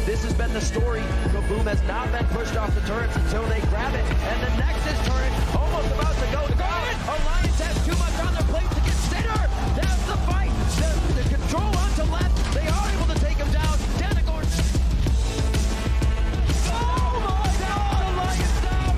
This has been the story. Kaboom has not been pushed off the turrets until they grab it. And the Nexus turret almost about to go down. Alliance has too much on their plate to consider. That's the fight. The control onto left. They are able to take him down. Danagorn. Oh my God! Alliance down.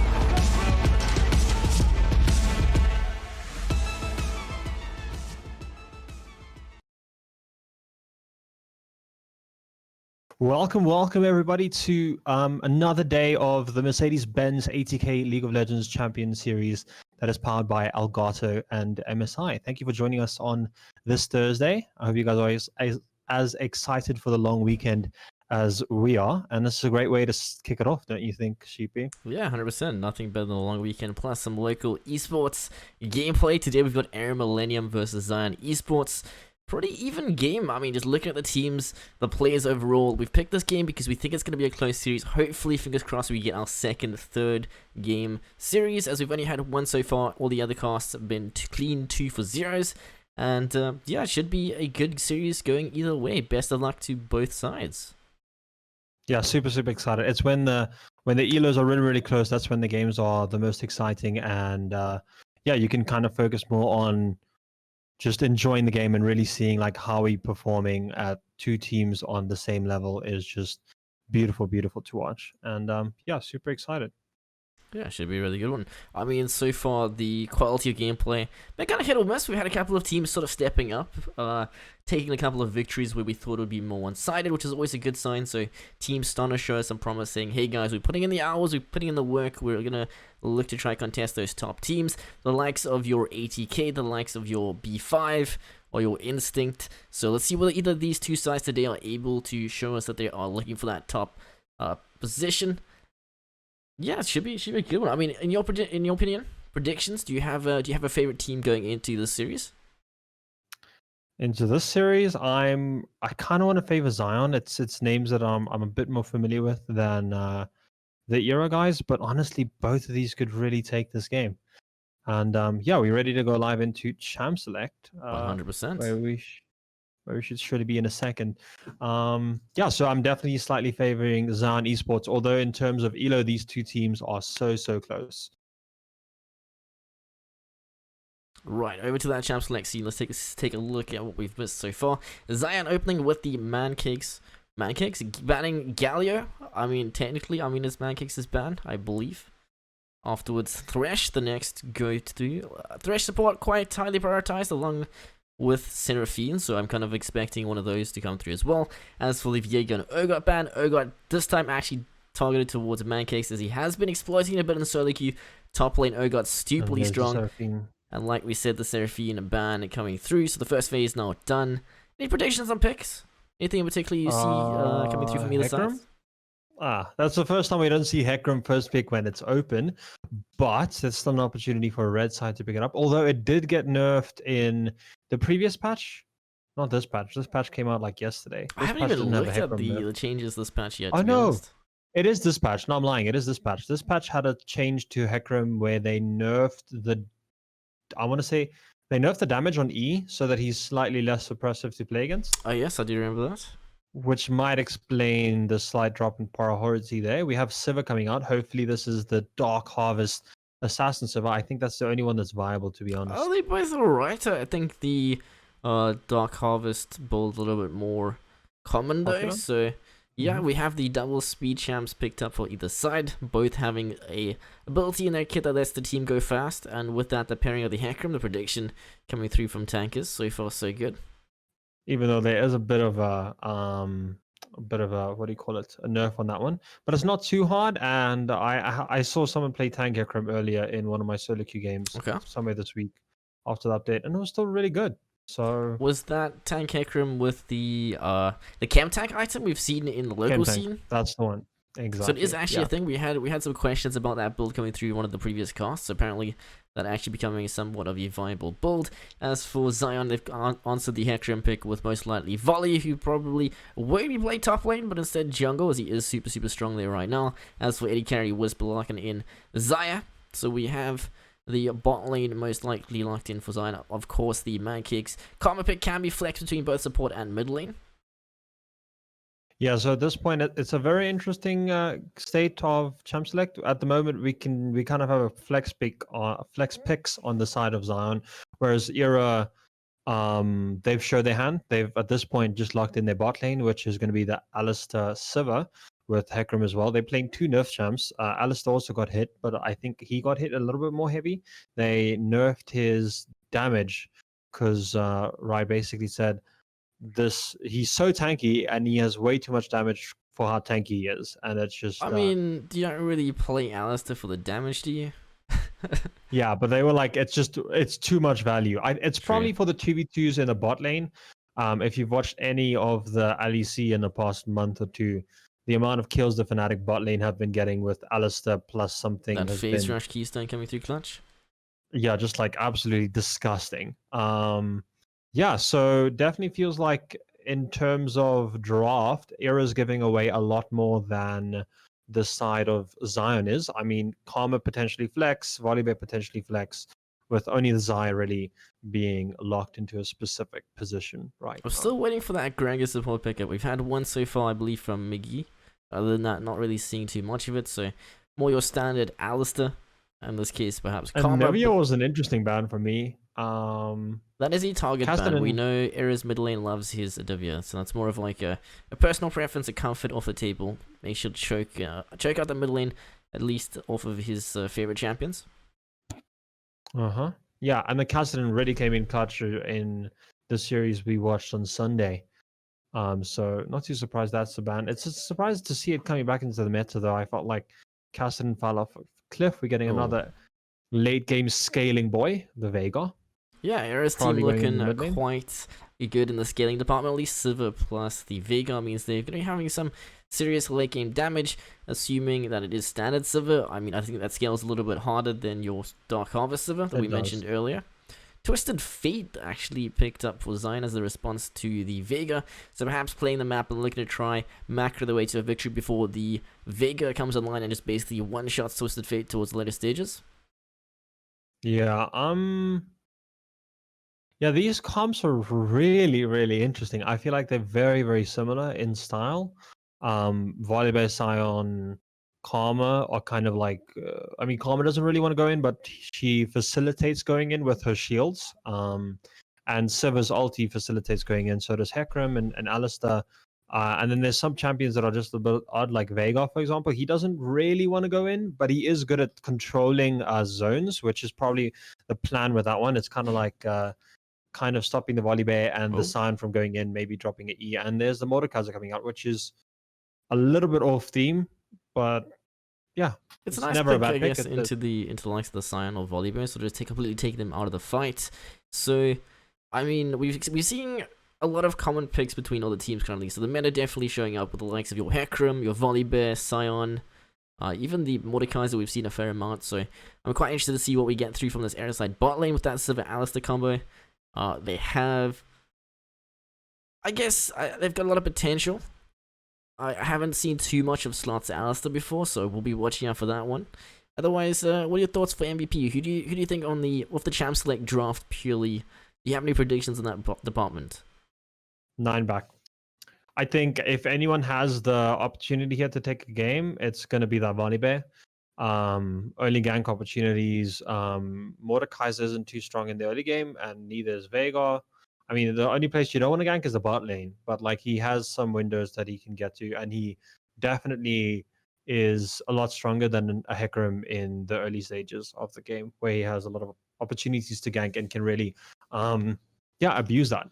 Welcome everybody to another day of the Mercedes-Benz ATK League of Legends Champion Series that is powered by Elgato and MSI. Thank you for joining us on this Thursday. I hope you guys are as excited for the long weekend as we are, and this is a great way to kick it off, don't you think, Sheepy? Yeah, 100%. Nothing better than a long weekend, plus some local esports gameplay. Today we've got Air Millennium versus Zion Esports. Pretty even game. I mean, just looking at the teams, the players overall, we've picked this game because we think it's going to be a close series. Hopefully, fingers crossed, we get our third game series, as we've only had one so far. All the other casts have been clean 2-0s. And yeah, it should be a good series going either way. Best of luck to both sides. Yeah, super excited. It's when the elos are really close, that's when the games are the most exciting, and yeah, you can kind of focus more on just enjoying the game and really seeing like how we performing at two teams on the same level is just beautiful to watch. And yeah, super excited. Yeah, it should be a really good one. I mean, so far, the quality of gameplay, been kind of hit or miss. We've had a couple of teams sort of stepping up, taking a couple of victories where we thought it would be more one-sided, which is always a good sign. So teams starting to show us some promise, saying, hey guys, we're putting in the hours, we're putting in the work, we're going to look to try contest those top teams. The likes of your ATK, the likes of your B5, or your Instinct. So let's see whether either of these two sides today are able to show us that they are looking for that top position. Yeah, it should be a good one. I mean, in your opinion, predictions. Do you have a favorite team going into this series? Into this series, I kind of want to favor Zion. It's names that I'm a bit more familiar with than the Era guys, but honestly, both of these could really take this game. And yeah, we're ready to go live into Champ Select. 100%. Where we should be in a second. Yeah, so I'm definitely slightly favoring Zion Esports, although in terms of elo, these two teams are so close. Right, over to that Champ Select scene. Let's take a look at what we've missed so far. Zion opening with the Mancakes banning Galio. I mean, technically, it's Mancakes' ban, I believe. Afterwards, Thresh, the next go-to. Thresh support quite highly prioritized along with Seraphine, so I'm kind of expecting one of those to come through as well. As for the Viego and Urgot ban, Urgot this time actually targeted towards Mancakes, as he has been exploiting a bit in solo queue. Top lane Urgot stupidly strong, and like we said, the Seraphine ban coming through, so the first phase now done. Any predictions on picks? Anything in particular you see coming through from either side? That's the first time we don't see Hecarim first pick when it's open, but there's still an opportunity for a red side to pick it up, although it did get nerfed in the previous patch. Not this patch. This patch came out like yesterday. I haven't even looked at the changes this patch yet. Oh no, it is this patch. No, I'm lying. It is this patch. This patch had a change to Hecarim where they nerfed the... I want to say they nerfed the damage on E so that he's slightly less suppressive to play against. Oh yes, I do remember that. Which might explain the slight drop in priority there. We have Sivir coming out. Hopefully this is the Dark Harvest Assassin Sivir. I think that's the only one that's viable, to be honest. Oh, they both alright. I think the Dark Harvest build a little bit more common though. So yeah, we have the double speed champs picked up for either side, both having a ability in their kit that lets the team go fast. And with that, the pairing of the Hecarim, the prediction coming through from tankers. So far, so good. Even though there is a bit of a what do you call it, a nerf on that one, but it's not too hard. And I saw someone play tank Hecarim earlier in one of my solo queue games, somewhere this week after the update, and it was still really good. So was that tank Hecarim with the chem tank item we've seen in the local scene? That's the one. Exactly. So it is actually a thing. We had some questions about that build coming through one of the previous casts. So apparently that actually becoming somewhat of a viable build. As for Zion, they've answered the Hecarim pick with most likely Volley, who probably won't be playing top lane, but instead jungle, as he is super strong there right now. As for AD carry, Whisper locking in Zaya. So we have the bot lane most likely locked in for Zion. Of course, the Mancakes Karma pick can be flexed between both support and mid lane. Yeah, so at this point, it's a very interesting state of champ select. At the moment, we kind of have a flex picks on the side of Zion, whereas Era, they've showed their hand. They've at this point just locked in their bot lane, which is going to be the Alistair Sivir with Hecarim as well. They're playing two nerf champs. Alistair also got hit, but I think he got hit a little bit more heavy. They nerfed his damage because Rai basically said he's so tanky and he has way too much damage for how tanky he is, and it's just I mean, do you not really play Alistair for the damage, do you? yeah, but they were like, it's too much value. It's True. probably for the 2v2s in the bot lane. If you've watched any of the LEC in the past month or two, the amount of kills the Fnatic bot lane have been getting with Alistair plus something That has phase been, rush keystone coming through clutch. yeah, just like absolutely disgusting. Yeah, so definitely feels like in terms of draft, Era's giving away a lot more than the side of Zion is. I mean, Karma potentially flex, Volibear potentially flex, with only the Zai really being locked into a specific position right I'm now. still waiting for that Gragas support pickup. We've had one so far, I believe, from Miggy. Other than that, not really seeing too much of it. So, more your standard Alistair. In this case, perhaps And Karma. Nevio was an interesting ban for me. That is a target ban. Castellan- We know Era's mid lane loves his Adivia, so that's more of like a personal preference, a comfort off the table. They should choke out the mid lane, at least off of his favorite champions. Yeah, and the Castellan really came in clutch in the series we watched on Sunday. So not too surprised that's a ban. It's a surprise to see it coming back into the meta, though. I felt like Castellan fell off a cliff. We're getting another late game scaling boy, the Vega. Yeah, Era's team Probably going in the looking mid lane. quite good in the scaling department. At least Sivir plus the Vega means they're going to be having some serious late game damage, assuming that it is standard Sivir. I mean, I think that scales a little bit harder than your Dark Harvest Sivir that we mentioned earlier. Twisted Fate actually picked up for Zion as a response to the Vega, so perhaps playing the map and looking to try macro the way to a victory before the Vega comes online and just basically one-shots Twisted Fate towards the later stages. Yeah, yeah, these comps are really, really interesting. I feel like they're very, very similar in style. Volibear, Sion, Karma are kind of like, I mean, Karma doesn't really want to go in, but she facilitates going in with her shields. And Sivir's ulti facilitates going in, so does Hecarim and Alistair. And then there's some champions that are just a bit odd, like Vega, for example. He doesn't really want to go in, but he is good at controlling zones, which is probably the plan with that one. It's kind of like kind of stopping the Volibear and the Sion from going in, maybe dropping an E. And there's the Mordekaiser coming out, which is a little bit off theme, but yeah, it's a nice never pick, a bad I pick. guess, into the likes of the Sion or Volibear, so just completely take them out of the fight. So, I mean, we've seen a lot of common picks between all the teams currently. So the meta definitely showing up with the likes of your Hecarim, your Volibear, Sion, even the Mordekaiser we've seen a fair amount. So I'm quite interested to see what we get through from this Era side bot lane with that Sivir Alistair combo. They have, I guess, they've got a lot of potential. I haven't seen too much of Slots Alistair before, so we'll be watching out for that one. Otherwise, what are your thoughts for MVP? Who do you think with the champ select draft purely? Do you have any predictions in that department? 9 back. I think if anyone has the opportunity here to take a game, it's going to be that Volibear. Early gank opportunities. Mordekaiser isn't too strong in the early game, and neither is Vega. I mean, the only place you don't want to gank is the bot lane, but like he has some windows that he can get to, and he definitely is a lot stronger than a Hecarim in the early stages of the game, where he has a lot of opportunities to gank and can really, abuse that.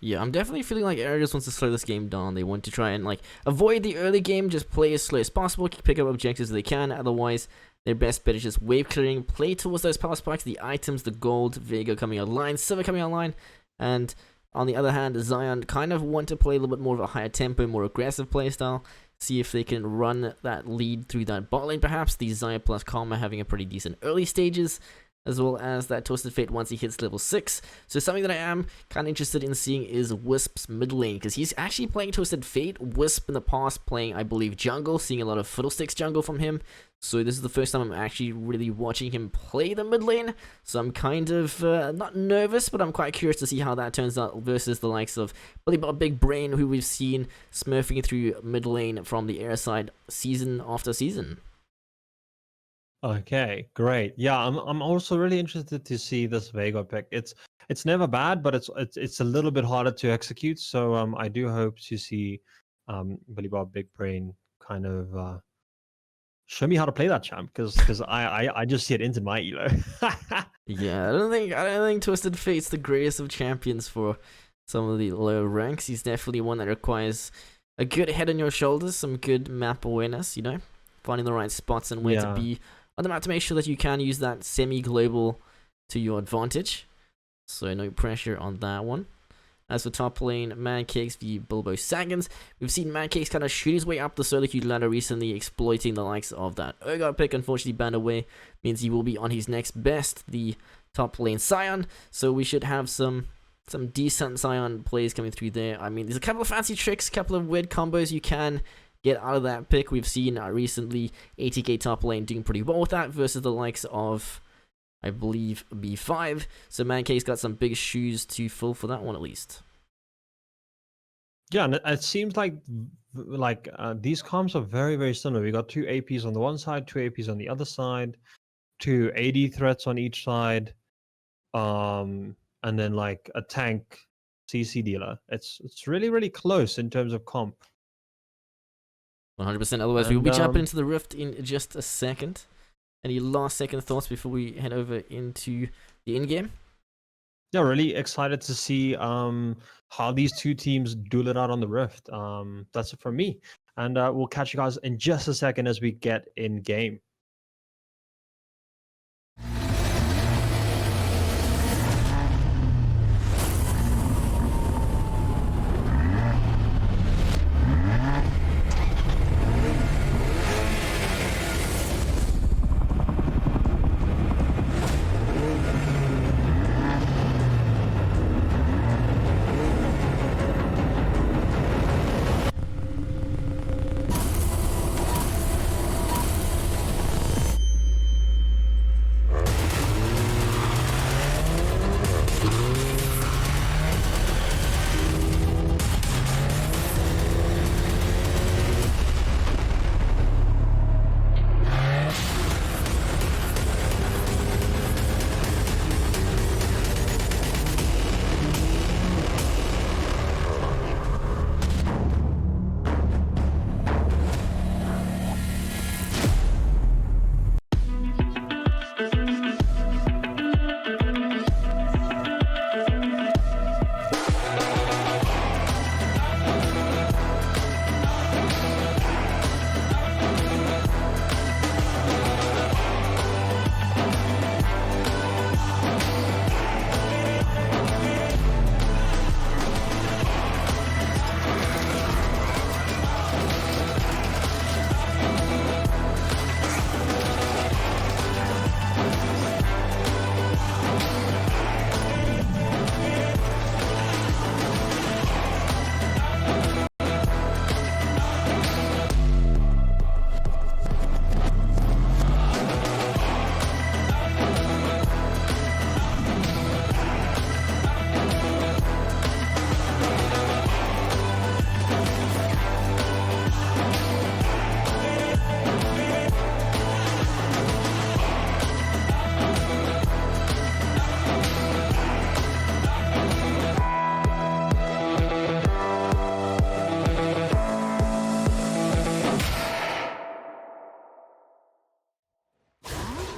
Yeah, I'm definitely feeling like Era just wants to slow this game down. They want to try and like avoid the early game, just play as slow as possible, pick up objectives as they can. Otherwise, their best bet is just wave clearing, play towards those power spikes, the items, the gold, Vega coming online, Sivir coming online, and on the other hand, Zion kind of want to play a little bit more of a higher tempo, more aggressive playstyle. See if they can run that lead through that bot lane perhaps. The Zaya plus Karma having a pretty decent early stages. as well as that Twisted Fate once he hits level 6. So something that I am kind of interested in seeing is Wisp's mid lane, because he's actually playing Twisted Fate, Wisp in the past playing, I believe, jungle, seeing a lot of Fiddlesticks jungle from him. So this is the first time I'm actually really watching him play the mid lane, so I'm kind of not nervous, but I'm quite curious to see how that turns out versus the likes of Billy Bob Big Brain, who we've seen smurfing through mid lane from the air side season after season. Okay, great. Yeah, I'm also really interested to see this Vega pick. It's never bad, but it's a little bit harder to execute. So I do hope to see Billy Bob Big Brain kind of show me how to play that champ, because I just see it into my elo. Yeah, I don't think Twisted Fate's the greatest of champions for some of the lower ranks. He's definitely one that requires a good head on your shoulders, some good map awareness, you know, finding the right spots and where to be on the map to make sure that you can use that semi-global to your advantage. So no pressure on that one. As for top lane, Mancakes v Bilbo Saggins, we've seen Mancakes kind of shoot his way up the solo queue ladder recently, exploiting the likes of that Urgot pick. Unfortunately banned away, means he will be on his next best, the top lane Scion. So we should have some decent Scion plays coming through there. I mean, there's a couple of fancy tricks, a couple of weird combos you can get out of that pick. We've seen recently ATK top lane doing pretty well with that versus the likes of, I believe, B5. So Mancakes got some big shoes to fill for that one at least. Yeah, and it seems like these comps are very, very similar. We got 2 APs on the one side, 2 APs on the other side, 2 AD threats on each side, and then like a tank CC dealer. It's really, really close in terms of comp. 100%. Otherwise, we will be jumping into the Rift in just a second. Any last second thoughts before we head over into the in-game? Yeah, really excited to see how these two teams duel it out on the Rift. That's it from me. And we'll catch you guys in just a second as we get in-game.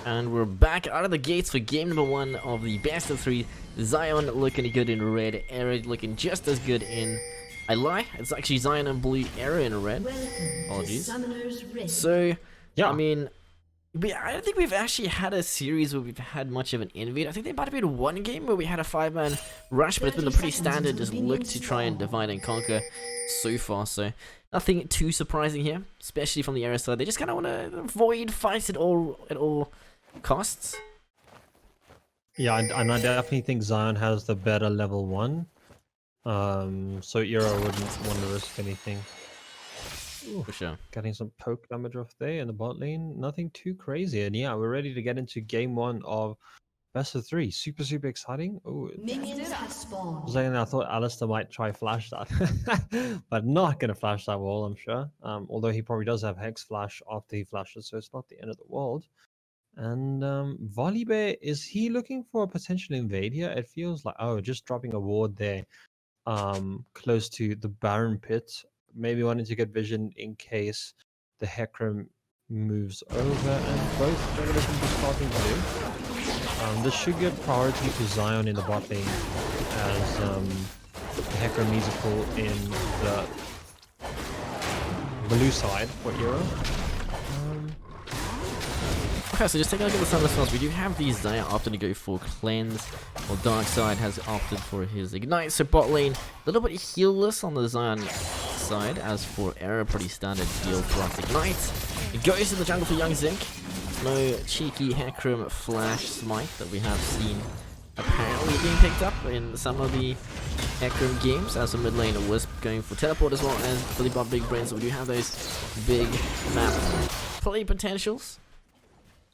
And we're back out of the gates for game number 1 of the best of 3. Zion looking good in red, Era looking just as good in... I lie, it's actually Zion and blue, Era in red. Apologies. So, yeah, I mean, I don't think we've actually had a series where we've had much of an invade. I think there might have been one game where we had a 5-man rush, but it's been a pretty standard just look to try and divide and conquer so far. So nothing too surprising here, especially from the Era side. They just kind of want to avoid fights at all costs. Yeah, and I definitely think Zion has the better level 1. So Euro wouldn't want to risk anything. Ooh, For sure. getting some poke damage off there in the bot lane. Nothing too crazy. And yeah, we're ready to get into game 1 of best of 3. Super, super exciting. Oh, Minions have spawned. second, I thought Alistair might try flash that, but not gonna flash that wall, I'm sure. Although he probably does have Hex Flash after he flashes, so it's not the end of the world. And Volibear, is he looking for a potential invade here? It feels like, oh, just dropping a ward there, close to the Baron pit. Maybe wanting to get vision in case the Hecarim moves over, and both Megaliths are starting to do. This should give priority to Zion in the bot lane, as the Hecarim needs a pull in the blue side for Euro. Okay, so just taking a look at the Sunless Spells, we do have these Zaya opted to go for Cleanse, while Darkseid has opted for his Ignite. So bot lane, a little bit healless on the Zion side. As for Era, pretty standard heal for us Ignite. It goes in the jungle for Young Zinc. No cheeky Hecarim Flash Smite that we have seen apparently being picked up in some of the Hecarim games. As a mid lane, a Wisp going for Teleport, as well as Billy Bob Big Brain. So we do have those big map play potentials.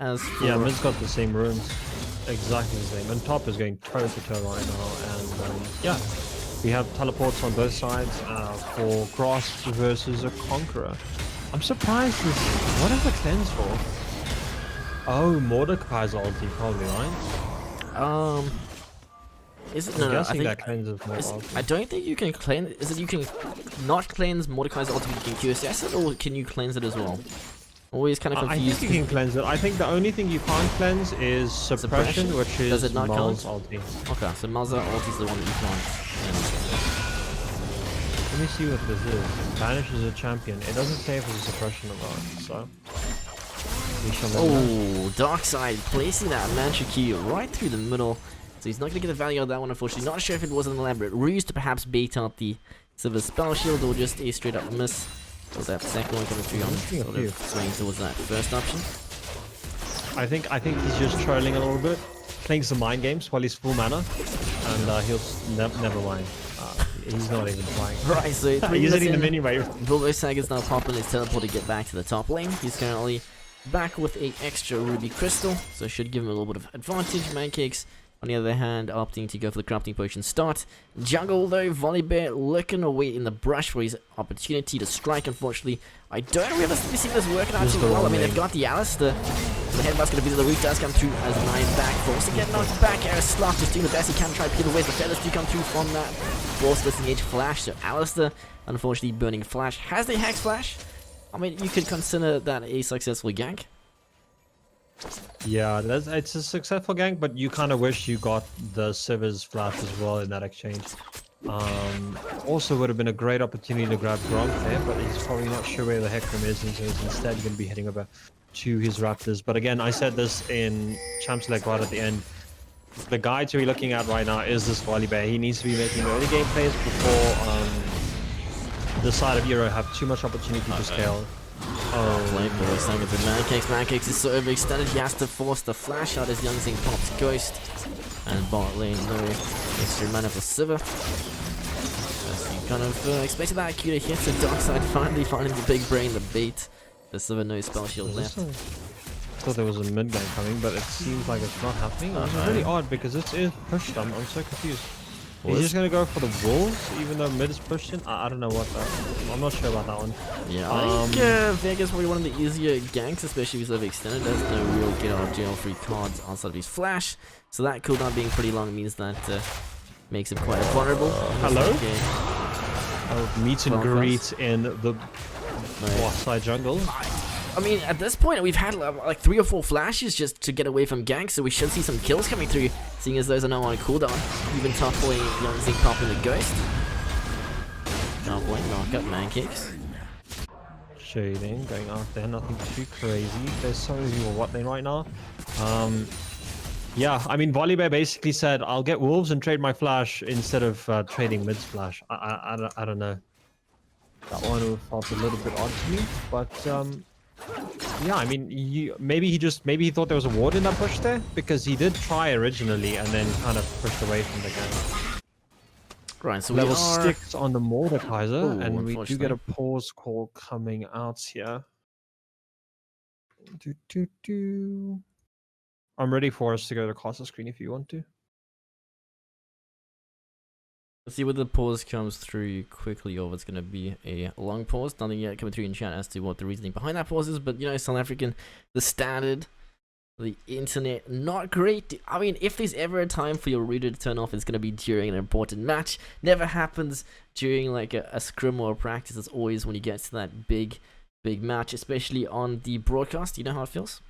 As for yeah, mid's got the same runes, exactly the same, and top is going toe to toe right now, and yeah, we have teleports on both sides for Grasp versus a Conqueror. I'm surprised this, what is the cleanse for? Oh, Mordecai's ulti, probably, right? Is it? I'm No, I guessing think that cleanses more ulti. I don't think you can cleanse. Is it you can not cleanse Mordecai's ulti, but you can QSS it, or can you cleanse it as well? Always kind of I confused. think you can cleanse it. I think the only thing you can't cleanse is suppression, which is Does it not Mal's count? ulti. Okay, so Malza ulti is the one that you can't. Let me see what this is. Banish is a champion. It doesn't say if it's a suppression or not, so we shall never know. Oh, Darkseid placing that Mantra key right through the middle. So he's not going to get the value of that one, unfortunately. Not sure if it was an elaborate ruse to perhaps bait out the Silver Spell Shield or just a straight up miss. Was that second one coming through on sort of swaying towards that first option? I think he's just trolling a little bit, playing some mind games while he's full mana, and he'll never mind. He's not even trying. Right, so he's hitting the mini wave. Bilbo Sagan's now popping his teleport to get back to the top lane. He's currently back with a extra ruby crystal, so should give him a little bit of advantage. Mancakes, on the other hand, opting to go for the crafting potion start. Jungle though, Volibear looking away in the brush for his opportunity to strike. Unfortunately, I don't really see this working out too well. I mean, they've got the Alistair. The headbutt's going to be the root does come through as Nine back. Force to get knocked back. Slot just doing the best he can, try to peel away. The feathers do come through from that Force Listing Age Flash. So Alistair, unfortunately, burning Flash. Has the Hex Flash? I mean, you could consider that a successful gank. Yeah, it's a successful gank, but you kind of wish you got the Sivers flash as well in that exchange. Also would have been a great opportunity to grab Gronk there, but he's probably not sure where the Hecarim is, and so he's instead going to be heading over to his Raptors. But again, I said this in Champ Select right at the end. The guy to be looking at right now is this Volibear. He needs to be making early game plays before the side of Euro have too much opportunity to scale. Oh, Flamethrower stung with the Mancakes. Mancakes is so overextended, he has to force the flash out as Young Zing pops Ghost. And bot lane, no extra mana for Sivir. As you kind of expected that Akira hit, so Darkseid finally finding the big brain, the bait. The Sivir no spell shield left. I thought there was a mid game coming, but it seems like it's not happening. It's really odd because it is pushed. I'm so confused. He's just gonna go for the wolves, even though mid is pushed in. I don't know what that. I'm not sure about that one. Yeah, I think Vega's probably one of the easier ganks, especially if he's overextended. There's no real get out of jail free cards outside of his flash, so that cooldown being pretty long means that makes him quite vulnerable. Hello? Meet and greet in the side jungle. I mean, at this point, we've had like 3 or 4 flashes just to get away from ganks, so we should see some kills coming through, seeing as those are now on cooldown. Even top lane, Young Zing popping the Ghost. Top lane, knockup, Mancakes. Shading, going out there, nothing too crazy. There's so many people what lane right now. Yeah, I mean, Volibear basically said, I'll get wolves and trade my flash instead of trading mid's flash. I don't know. That one felt a little bit odd to me, but Yeah, I mean, maybe he thought there was a ward in that push there, because he did try originally and then kind of pushed away from the game. Right, so Level we are 6 on the Mordekaiser, Ooh, and we do get unfortunately. a pause call coming out here. I'm ready for us to go to caster screen if you want to. Let's see whether the pause comes through quickly or if it's going to be a long pause. Nothing yet coming through in chat as to what the reasoning behind that pause is, but you know, South African, the standard, the internet, not great. I mean, if there's ever a time for your router to turn off, it's going to be during an important match. Never happens during like a scrim or a practice. It's always when you get to that big match, especially on the broadcast. You know how it feels?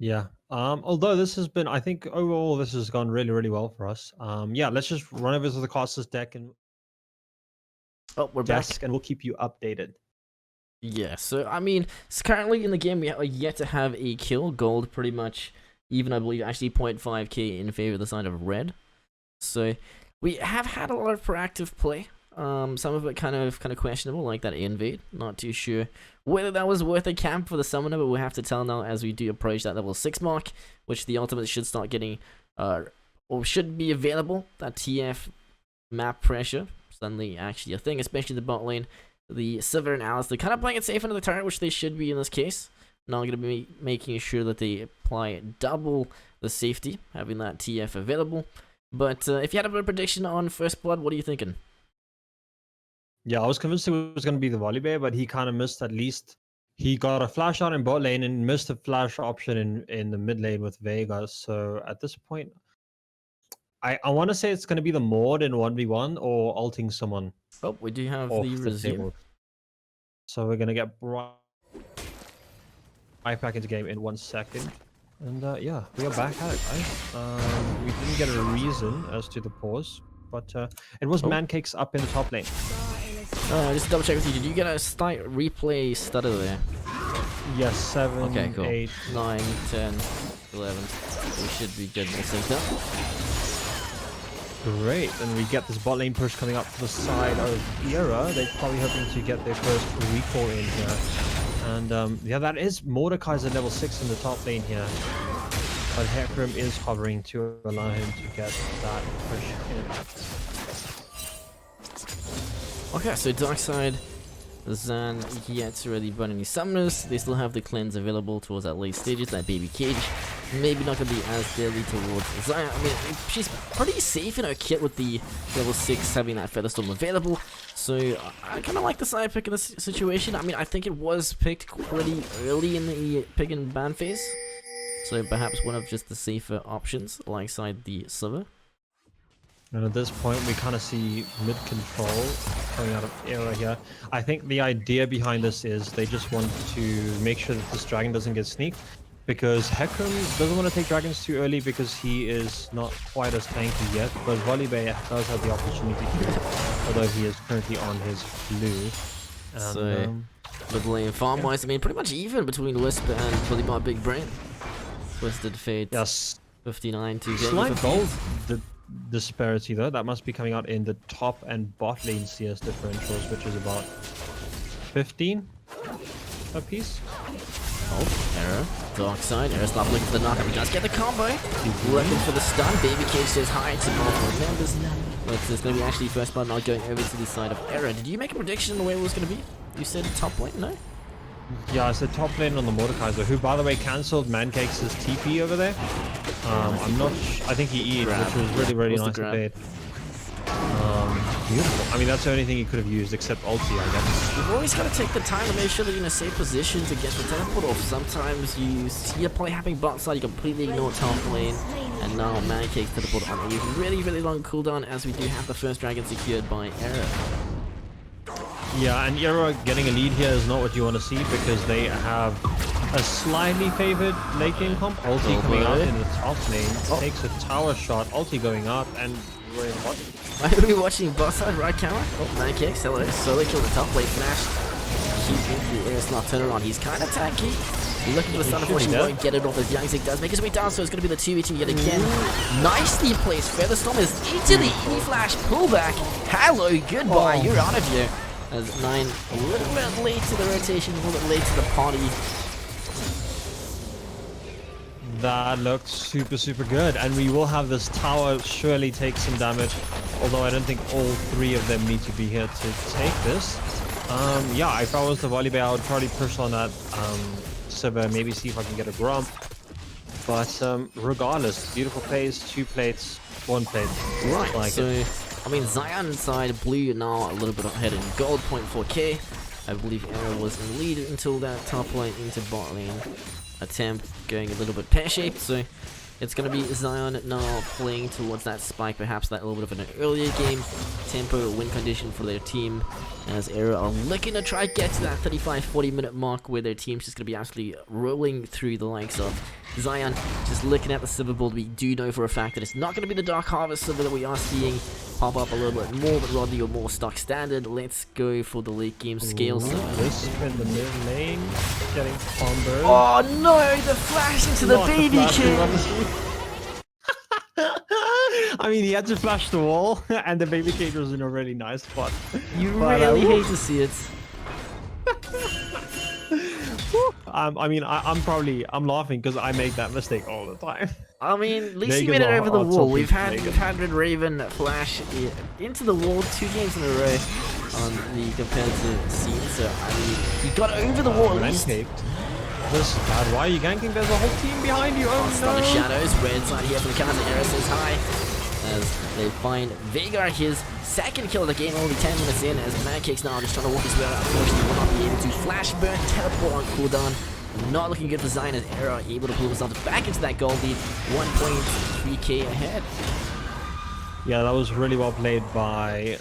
Yeah. Although this has been, I think overall this has gone really well for us. Yeah, let's just run over to the casters deck and Oh, we're desk, back. and we'll keep you updated. Yeah, so I mean, currently in the game we are yet to have a kill. Gold pretty much even, I believe, actually 0.5k in favor of the side of red. So we have had a lot of proactive play. Some of it kind of questionable, like that invade. Not too sure whether that was worth a camp for the summoner, but we'll have to tell now as we do approach that level 6 mark, which the ultimate should start getting, or should be available. That TF map pressure suddenly actually a thing, especially the bot lane. The Sivir and Alice, they're kind of playing it safe into the turret, which they should be in this case. Now I'm going to be making sure that they apply double the safety, having that TF available. But if you had a bit of prediction on First Blood, what are you thinking? Yeah, I was convinced it was going to be the Volibear, but he kind of missed at least. He got a flash out in bot lane and missed a flash option in the mid lane with Vega. So at this point, I want to say it's going to be the Maud in 1v1 or ulting someone. Oh, we do have off the the resume. table. So we're going to get right back into game in 1 second. And yeah, we are back at it, guys. We didn't get a reason as to the pause, but it was Mancakes up in the top lane. Just double check with you. Did you get a slight replay stutter there? Yes, 7, Okay, cool. 8, 9, 10, 11. We should be good to sync up. Great, and we get this bot lane push coming up to the side of Era. They're probably hoping to get their first recall in here. And yeah, that is Mordekaiser level 6 in the top lane here. But Hecarim is hovering to allow him to get that push in. Okay, so Darkside, Zan, yet already burn any summoners. They still have the cleanse available towards that late stages, that baby cage. Maybe not going to be as deadly towards Zaya. I mean, she's pretty safe in her kit with the level 6 having that Featherstorm available. So I kind of like the Zaya pick in this situation. I mean, I think it was picked pretty early in the pick and ban phase. So perhaps one of just the safer options alongside the Sivir. And at this point, we kind of see mid control coming out of Era here. I think the idea behind this is they just want to make sure that this dragon doesn't get sneaked, because Hecarim doesn't want to take dragons too early because he is not quite as tanky yet, but Volibear does have the opportunity to, although he is currently on his blue. And, so, mid lane farm-wise, I mean, pretty much even between Wisp and Volibear Big Brain. Twisted Fate, yes, 59 to slight gold disparity though. That must be coming out in the top and bot lane CS differentials, which is about 15 a piece. Oh, Era, Darkside, Era's not looking for the knockup, he does get the combo. Looking for the stun, Baby Cage says hi to multiple members. But there's going to be actually First Blood not going over to the side of Era. Did you make a prediction on the way it was going to be? You said top lane, no? Yeah, I said top lane on the Mordekaiser, who by the way cancelled Mancakes' TP over there. I'm not I think he E'd, which was really nice played. Beautiful. I mean, that's the only thing he could have used except ulti, I guess. You've always got to take the time to make sure that you're in a safe position to get the teleport off. Sometimes you see a play happening bot side, you completely ignore top lane, and now Mancakes teleport on a really long cooldown as we do have the first dragon secured by Era. Yeah, and Era getting a lead here is not what you want to see, because they have a slightly favored late game comp. Ulti coming out in the top lane, takes a tower shot, ulti going up, and we're in bot. Why are we watching bot side right camera? Oh, Mancakes, hello, slowly kill the top lane flash. Keeping the Era's not turn around, he's kind of tanky. Looking for the stun, unfortunately won't get it off as Youngzik does. Make his way down, so it's going to be the 2v2 yet again. Nicely placed, Featherstorm is into the E-Flash pullback. Hello, goodbye, you're out of here. As 9 a little bit late to the rotation, a little bit late to the party. That looked super good, and we will have this tower surely take some damage, although I don't think all three of them need to be here to take this. Yeah, if I was the Volibear, I would probably push on that Sivir, maybe see if I can get a Grump. But regardless, beautiful plays, 2 plates, 1 plate. Right, Like so it. I mean, Zion inside, blue now a little bit ahead in gold, 0.4k. I believe Arrow was in lead until that top lane into bot lane attempt going a little bit pear-shaped, so it's going to be Zion now playing towards that spike, perhaps that little bit of an earlier game tempo win condition for their team, as Arrow are looking to try get to that 35-40 minute mark where their team's just going to be absolutely rolling through the likes of Zion. Just looking at the Sivir build, we do know for a fact that it's not going to be the Dark Harvest Sivir that we are seeing pop up a little bit more, but rather your more stock standard. Let's go for the late game scale. This in the mid lane, getting combo. Oh no, the flash into the baby king! I mean, he had to flash the wall, and the baby cage was in a really nice spot. You really hate to see it. I mean, I'm laughing because I make that mistake all the time. I mean, at least Vegas you made it over the are wall. tough We've Vegas. had Red Raven flash into the wall 2 games in a row on the competitive scene. So I mean, he got over the wall at least. This is bad. Why are you ganking? There's a whole team behind you. Oh Stun the no! shadows. Red side here for the counter. Arrow says hi as they find Veigar his second kill of the game, only 10 minutes in, as Mancake's now just trying to walk his way out. Unfortunately, will not be able to flash burn, teleport on cooldown. Not looking good for Zion, as Arrow able to pull himself back into that gold lead, 1.3k ahead. Yeah, that was really well played by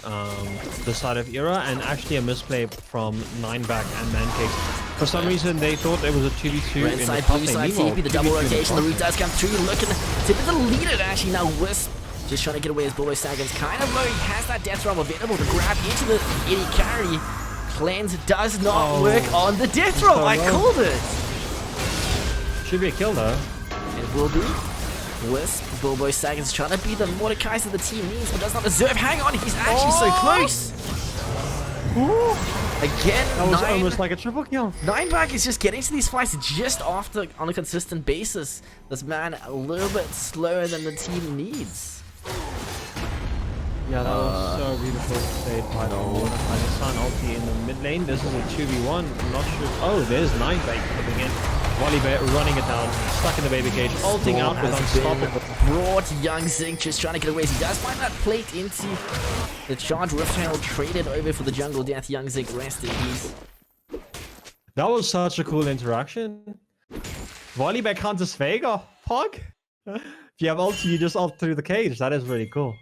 the side of Era, and actually a misplay from Nineback and Mancake. For some reason, they thought it was a 2v2 Red in side, the top blue lane. side, Meanwhile, TP, the double 2v2 in the rotation, top the lane. root does come through, looking to be the leader actually now. Wisp just trying to get away as Bulbo Sagan's kind of low. He has that death roll available to grab into the AD carry. Cleanse does not work on the death roll. I called it. Should be a kill though. It will be. Wisp, Bulbo Sagan's trying to be the Mordekaiser the team needs, but does not deserve. Hang on, he's actually so close. Again, That was almost like a triple kill. Nineback is just getting to these fights just after on a consistent basis. This man a little bit slower than the team needs. Yeah, that was so beautiful played by the Sun ulti in the mid lane. This is a 2v1. I'm not sure. Oh, there's Nineback coming in. Volibear running it down, stuck in the baby cage, ulting out with Unstoppable. Brought young Zig just trying to get away. He does find that plate into the charge. Rifttrail traded over for the jungle death. Young Zig rest in peace. That was such a cool interaction. Volibear counters Veigar. Pog. If you have ulti, you just ult through the cage. That is really cool.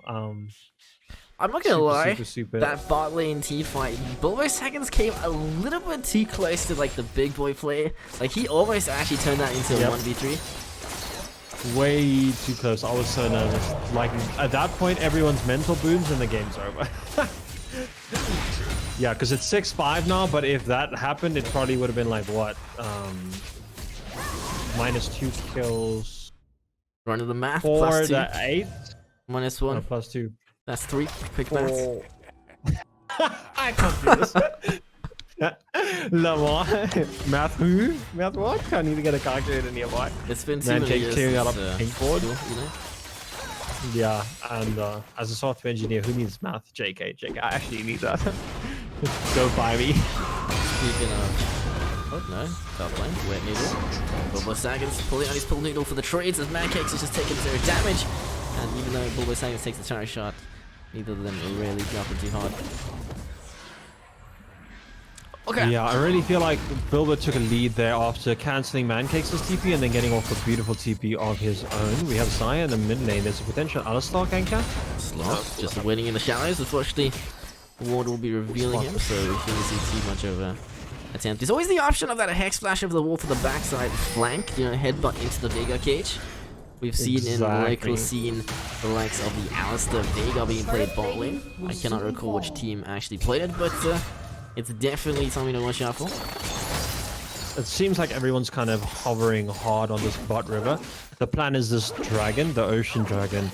I'm not gonna lie, super. that bot lane T fight, Bulbo Seconds came a little bit too close to like the big boy play. Like he almost actually turned that into a 1v3. Way too close. I was so nervous. Like at that point, everyone's mental booms and the game's over. Yeah, because it's 6-5 now. But if that happened, it probably would have been like what, -2 kills. Run of the math. For Plus 2. the 8. -1. No, +2. That's 3. Quick math. I can't do this. Math who? Math what? I need to get a calculator nearby. It's been too Man, many years clearing out a since, paintboard. school, you know? Yeah, and as a software engineer, who needs math? JK, I actually need that. Go buy me. Speaking of... Oh no, top lane, wet needle. Bulbo Sagan's pulling on his pull needle for the trades as Mancakes is just taking 0 damage. And even though Bulbo Sagan takes the turret shot, neither of them are really jumping too hard. Okay. Yeah, I really feel like Bilbo took a lead there after cancelling Mancakes' TP and then getting off a beautiful TP of his own. We have Zion in the mid lane. There's a potential Alistar ganker. Sloth just waiting in the shadows. Unfortunately, Ward will be revealing him, so we shouldn't see too much of a attempt. There's always the option of that Hex Flash over the wall for the backside flank, you know, headbutt into the Veigar cage. We've seen in the local scene the likes of the Alistar Veigar being played bot lane. I cannot recall which team actually played it, but it's definitely something to watch out for. It seems like everyone's kind of hovering hard on this bot river. The plan is this dragon, the ocean dragon.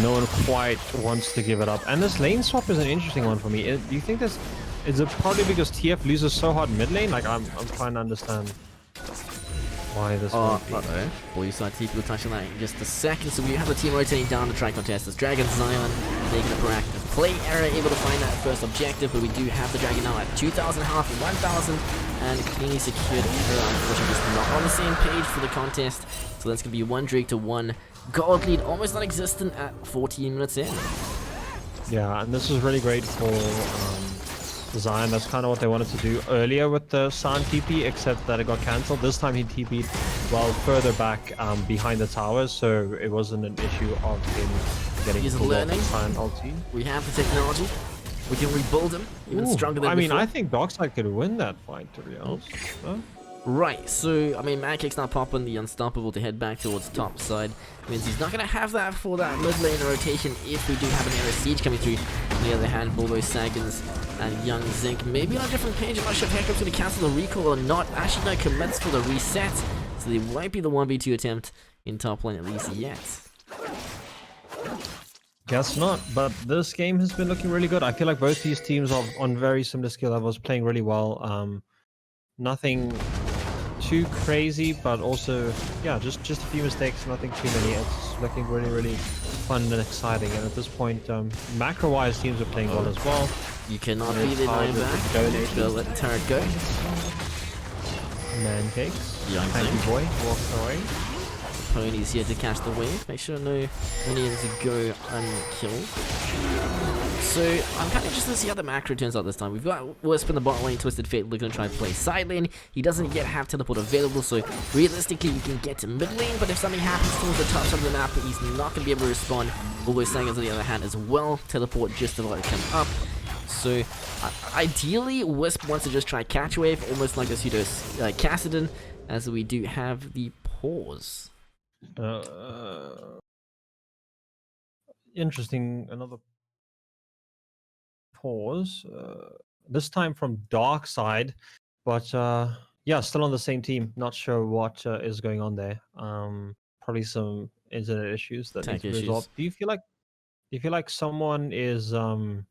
No one quite wants to give it up. And this lane swap is an interesting one for me. Do you think this is it probably because TF loses so hard mid lane? Like I'm trying to understand why this Oh, might be. Blue side TP will touch on that in just a second. So we have the team rotating down to try and contest this. Dragon Zion making a proactive play error, able to find that first objective, but we do have the Dragon now at 2,000 health, 1,000, and cleanly secured her. Unfortunately, just not on the same page for the contest. So that's going to be 1 Drake to 1 gold lead, almost non-existent at 14 minutes in. Yeah, and this is really great for Zion. That's kind of what they wanted to do earlier with the San TP, except that it got cancelled. This time he TP'd well further back behind the towers, so it wasn't an issue of him getting He's pulled off learning. the Zion ulti. We have the technology. We can rebuild him even stronger than I mean, before. I think Darkside could win that fight, to be honest. Huh? Right, so, I mean, Mancake's now popping the Unstoppable to head back towards the top side. Means he's not going to have that for that mid lane rotation if we do have an Aero Siege coming through. On the other hand, Bulbo Saggins and Young Zinc maybe on a different page. I'm not sure if Haircup's going to cancel the recall or not. Actually, no, commits for the reset. So they won't be the 1v2 attempt in top lane at least yet. Guess not, but this game has been looking really good. I feel like both these teams are on very similar skill levels, playing really well. Nothing too crazy, but also, yeah, just a few mistakes, nothing too many. It's looking really, really fun and exciting. And at this point, macro-wise, teams are playing well as well. You cannot be the 9 back. They'll let the turret go. Mancakes. Young Thank Zinc. you, boy. Walk away. Pony's here to catch the wave. Make sure no minions go unkilled. So I'm kind of interested to see how the macro turns out this time. We've got Wisp in the bot lane, Twisted Fate looking to try and play side lane. He doesn't yet have teleport available, so realistically we can get to mid lane, but if something happens towards the top side of the map, he's not going to be able to respond. Always saying on the other hand as well, teleport just about to come up. So ideally Wisp wants to just try catch wave, almost like a pseudo Cassidon, as we do have the pause. Interesting. Another pause. This time from Dark Side, but yeah, still on the same team. Not sure what is going on there. Probably some internet issues that need to be resolved. Do you feel like someone is Don't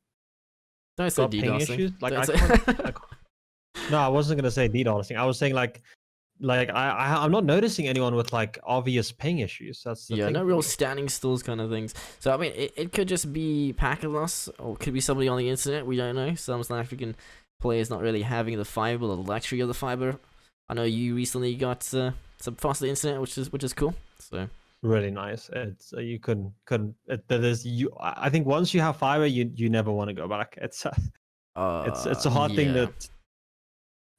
say got ping DDoSing. issues? Like Don't I say- can't, no, I wasn't gonna say DDoSing. I was saying like I'm not noticing anyone with like obvious ping issues. That's the yeah, thing no for real me. standing stills kind of things. So I mean, it could just be pack loss, or it could be somebody on the internet. We don't know. Some South African players not really having the fiber, the luxury of the fiber. I know you recently got some faster internet, which is cool. So Really nice. It's you couldn't I think once you have fiber, you never want to go back. It's a hard thing yeah. that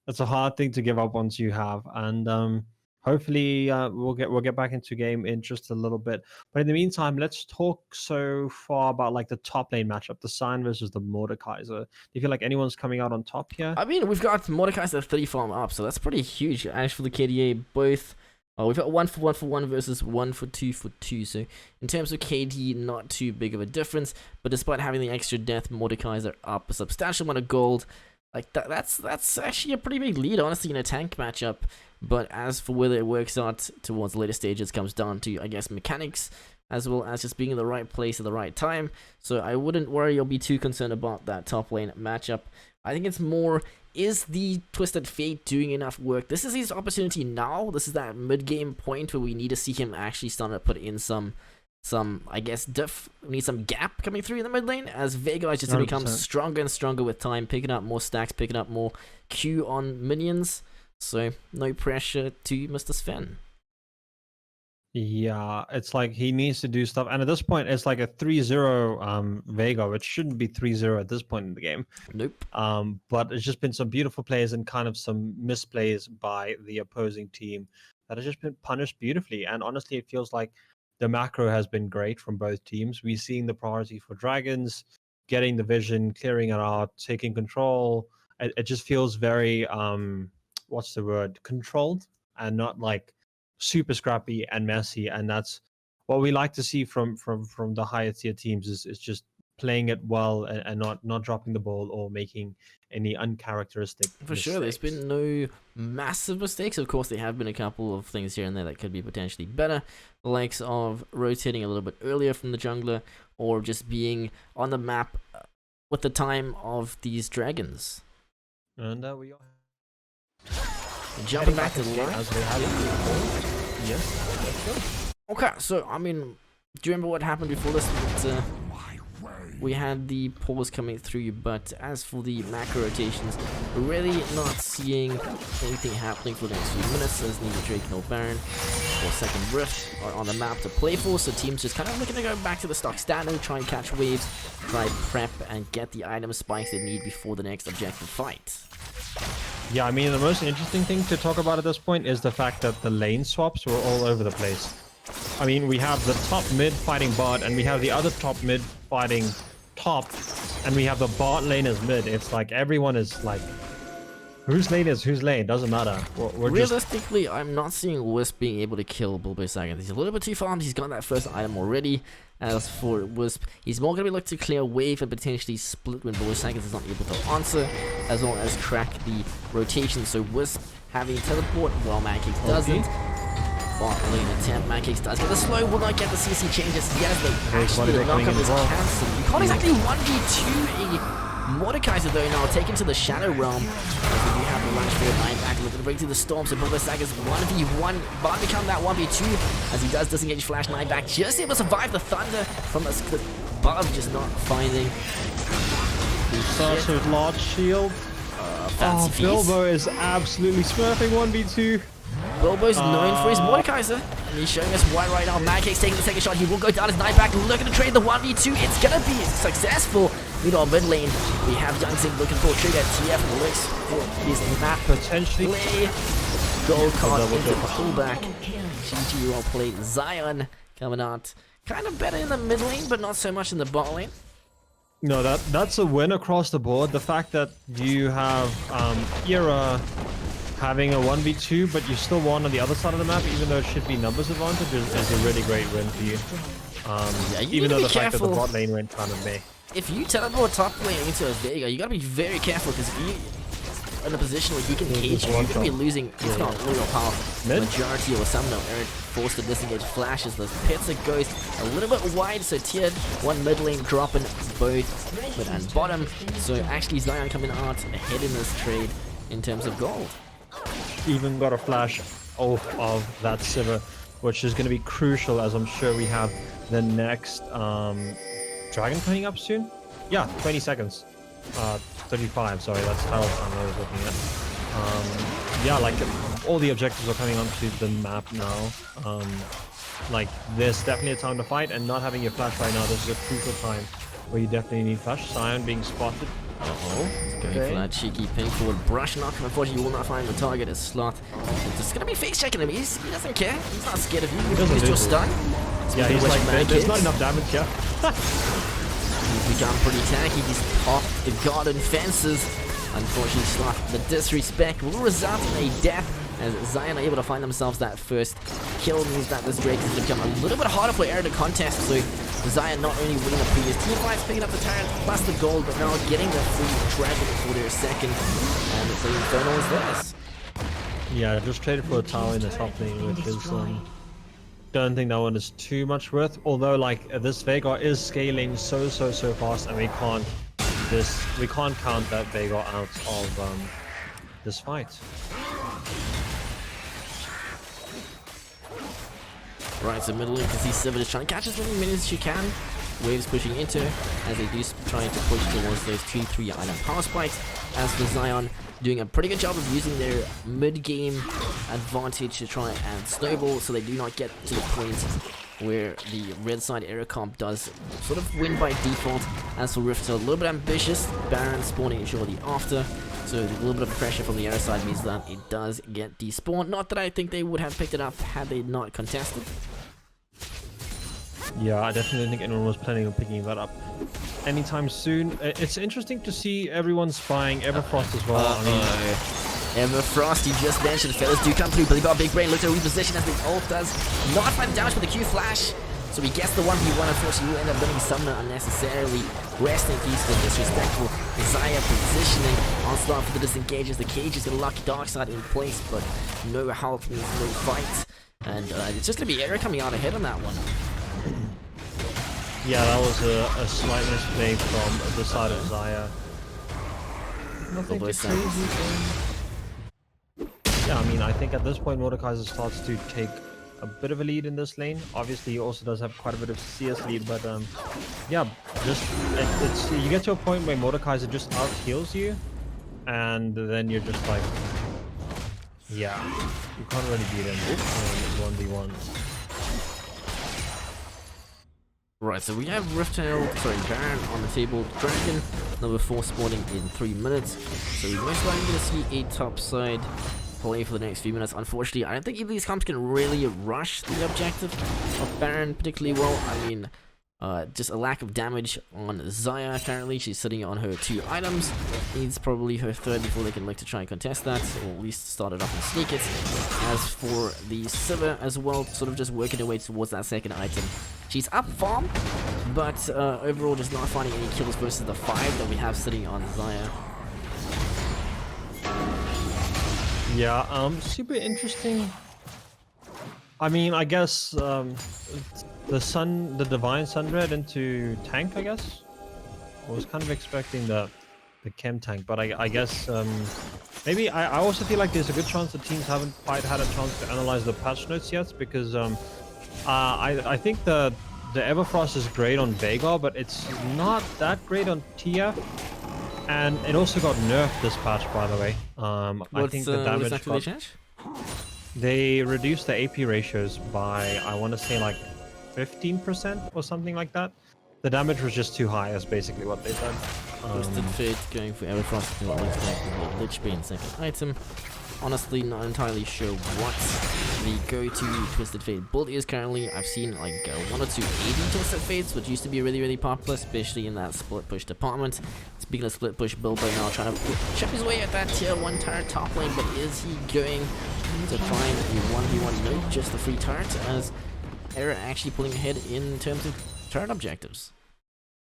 it's a hard thing to give up once you have, and hopefully we'll get back into game in just a little bit. But in the meantime, let's talk so far about like the top lane matchup, the Sign versus the Mordekaiser. Do you feel like anyone's coming out on top here? I mean, we've got Mordekaiser 30 farm up, so that's pretty huge. Actually, for the KDA, both. We've got 1 for 1 versus 1 for 2 for 2. So in terms of KD, not too big of a difference. But despite having the extra death, Mordekaiser up a substantial amount of gold. Like that's actually a pretty big lead, honestly, in a tank matchup. But as for whether it works out towards the later stages, comes down to, I guess, mechanics, as well as just being in the right place at the right time. So I wouldn't worry or be too concerned about that top lane matchup. I think it's more, is the Twisted Fate doing enough work? This is his opportunity now. This is that mid-game point where we need to see him actually start to put in some I guess, diff. We need some gap coming through in the mid lane, as Vega is just to become 100%. stronger and stronger with time, picking up more stacks, picking up more Q on minions. So, no pressure to Mr. Sven. Yeah, it's like he needs to do stuff, and at this point, it's like a 3-0 Vega, which shouldn't be 3-0 at this point in the game. Nope. But it's just been some beautiful plays and kind of some misplays by the opposing team that has just been punished beautifully. And honestly, it feels like the macro has been great from both teams. We're seeing the priority for Dragons, getting the vision, clearing it out, taking control. It just feels very what's the word? Controlled, and not like super scrappy and messy. And that's what we like to see from the higher tier teams, is just playing it well and not dropping the ball or making any uncharacteristic For sure, there's been no massive mistakes. Of course, there have been a couple of things here and there that could be potentially better, the likes of rotating a little bit earlier from the jungler, or just being on the map with the time of these dragons. And we are. Jumping back to the line. as they had it before. Yes, let's go. Okay, so I mean, do you remember what happened before this? We had the pause coming through, but as for the macro rotations, we're really not seeing anything happening for the next few minutes, as neither Drake nor Baron or Second Rift are on the map to play for, so teams just kind of looking to go back to the stock standard, try and catch waves, try prep and get the item spikes they need before the next objective fight. Yeah, I mean, the most interesting thing to talk about at this point is the fact that the lane swaps were all over the place. I mean, we have the top mid fighting bot, and we have the other top mid fighting top, and we have the bot lane as mid. It's like everyone is like, whose lane is whose lane? Doesn't matter. We're Realistically, I'm not seeing Wisp being able to kill Bulbo-Sagan. He's a little bit too farmed. He's got that first item already. As for Wisp, he's more going to be looking to clear wave and potentially split when Bulbo-Sagan is not able to answer, as well as crack the rotation. So Wisp having teleport while Mankix doesn't. Bot lane attempt, Mankix does get the slow, will not get the CC changes. Yes, but actually the knockup is cancelled. You can't exactly 1v2 a Mordekaiser though now, taken to the Shadow Realm. As we do have the launch for 9 back, looking to break through the storm, so Bulbo-Sagan's 1v1, but become that 1v2, as he does disengage Flash 9 back, just able to survive the Thunder from the Bug, just not finding. starts with large shield. Fancy feast. Bilbo is absolutely smurfing 1v2. Bilbo's known for his Mordekaiser, and he's showing us why right now. Mankix taking the second shot, he will go down his 9 back, looking to trade the 1v2, it's gonna be successful. Meanwhile, mid lane, we have Youngzing looking for a trigger. TF looks for his map Potentially play. Gold card into the pullback. GG well played. Zion coming out kind of better in the mid lane, but not so much in the bot lane. No, that's a win across the board. The fact that you have Era having a 1v2, but you still won on the other side of the map, even though it should be numbers advantage, is a really great win for you. Yeah, you even need to though be the fact that the careful. bot lane went kind of meh. If you teleport top lane into a Vega, you gotta be very careful, because if you in a position where he can cage you, you're gonna be losing, if not all your power, majority or some no. Eric forced to disengage flashes. The Pizza goes a little bit wide, so tiered one mid lane dropping both mid and bottom. So actually Zion coming out ahead in this trade in terms of gold. Even got a flash off of that Sivir, which is going to be crucial, as I'm sure we have the next dragon coming up soon. Yeah, 20 seconds. 35, sorry, that's how I was looking at. Yeah, like all the objectives are coming onto the map now. Like there's definitely a time to fight, and not having your flash right now, this is a crucial time where you definitely need flash. Zion being spotted. Going for that cheeky ping forward brush knock. Unfortunately, you will not find the target as Slot. It's just gonna be face checking him. He doesn't care. He's not scared of you. He's just stunned. Yeah, he's like, there's not enough damage here. He's become pretty tanky. He's popped the garden fences. Unfortunately, Slot, the disrespect will result in a death, as Zion are able to find themselves that first kill. Means that this Drake has become a little bit harder for Air to contest. So Zion not only winning the previous team fights, picking up the turret plus the gold, but now getting the free dragon for their second, and the Inferno is theirs. Yeah, just traded for a tower in the top lane, which is don't think that one is too much worth. Although like this Vega is scaling so fast, and we can't count that Vega out of this fight. Right, so middle lane, you can see Sivir is trying to catch as many minions as she can. Waves pushing into her, as they do trying to push towards those 2-3 island power spikes. As for Zion, doing a pretty good job of using their mid-game advantage to try and snowball, so they do not get to the point where the red side air comp does sort of win by default. As for Rift, a little bit ambitious, Baron spawning shortly after, so a little bit of pressure from the air side means that it does get despawned. Not that I think they would have picked it up had they not contested. Yeah, I definitely think anyone was planning on picking that up anytime soon. It's interesting to see everyone spying Everfrost as well. I mean, Everfrost, you just mentioned, fellas do come through, but they got a big brain, look to reposition as the ult does not find damage with the Q flash. So he gets the 1v1, unfortunately will end up letting Summoner unnecessarily. Rest in peace for the disrespectful Zaya positioning. Onslaught for the disengages, the cage is gonna lock Darkside in place, but no help means no fight. And it's just gonna be Era coming out ahead on that one. yeah, that was a slight mistake from the side of Zaya. Nothing too crazy. Yeah, I mean, I think at this point Mordekaiser starts to take a bit of a lead in this lane. Obviously, he also does have quite a bit of CS lead, but yeah, just it's you get to a point where Mordekaiser just out heals you, and then you're just like, yeah, you can't really beat him in 1v1. Right, so we have Baron on the table, Dragon, number 4 spawning in 3 minutes. So we're most likely going to see a top side play for the next few minutes. Unfortunately, I don't think either of these comps can really rush the objective of Baron particularly well. I mean, just a lack of damage on ZIO currently. She's sitting on her 2 items. Needs probably her 3rd before they can look to try and contest that, or at least start it off and sneak it. As for the Sivir as well, sort of just working her way towards that 2nd item. She's up farm, but overall just not finding any kills versus the 5 that we have sitting on ZIO. Yeah, super interesting. I mean, I guess the Divine Sunred into tank, I guess. I was kind of expecting the chem tank, but I guess maybe I also feel like there's a good chance the teams haven't quite had a chance to analyze the patch notes yet, because I think the Everfrost is great on Veigar, but it's not that great on TF. And it also got nerfed this patch, by the way. I think the damage they reduced the AP ratios by, I want to say, like 15% or something like that. The damage was just too high, is basically what they said. Twisted Fate going for Everfrost to avoid the Lich Bane 2nd item. Honestly, not entirely sure what the go-to Twisted Fate build is currently. I've seen like 1 or 2 AD Twisted Fates, which used to be really popular, especially in that split push department. Speaking of split push, Bilbo now trying to chip his way at that tier 1 turret top lane, but is he going to find a 1v1? No, just the free turret, as Era actually pulling ahead in terms of turret objectives.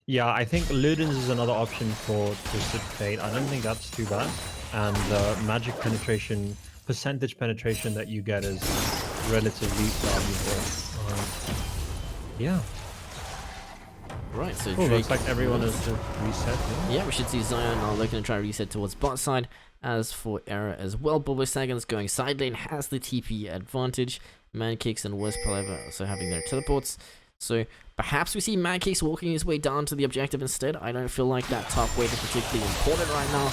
Yeah, I think Ludens is another option for Twisted Fate. I don't think that's too bad. And the magic penetration, percentage penetration that you get is relatively valuable. Yeah. Right, so cool, looks like everyone is reset. Yeah, we should see Zion now looking to try to reset towards bot side. As for Era as well, Bobo Sagan's going side lane, has the TP advantage. Mancakes and Wisp, however, also having their teleports. So perhaps we see Mancakes walking his way down to the objective instead. I don't feel like that top wave is particularly important right now,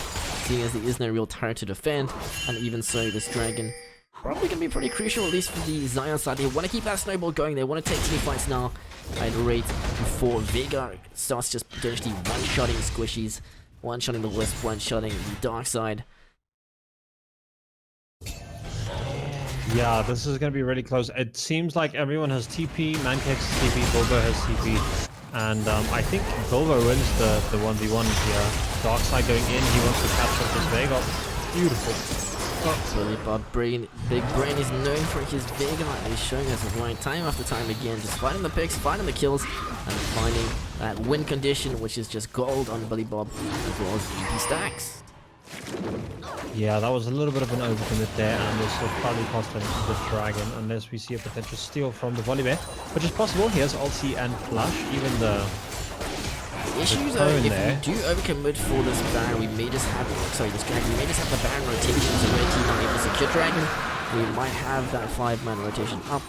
seeing as there is no real turret to defend. And even so, this Dragon probably going to be pretty crucial, at least for the Zion side. They want to keep that snowball going. They want to take 2 fights now at a rate before Veigar starts just potentially one-shotting squishies, one-shotting the Wisp, one-shotting the dark side. Yeah, this is going to be really close. It seems like everyone has TP, Mancakes has TP, Bilbo has TP. And I think Bilbo wins the 1v1 here. Darkseid going in, he wants to catch up this Veigar. Beautiful. Really, but Big Brain is known for his Veigar, and he's showing us right time after time again, just finding the picks, finding the kills, and finding that win condition, which is just gold on Billy Bob, as well as EP stacks. Yeah, that was a little bit of an overcommit there, and this will probably cost him the Dragon, unless we see a potential steal from the Volibear, which is possible. He has ulti and flash, even the issues are, if we do overcommit for this Baron, we may just have, this Dragon, we may just have the Baron rotation, so we're team not able to secure Dragon. We might have that 5-man rotation up,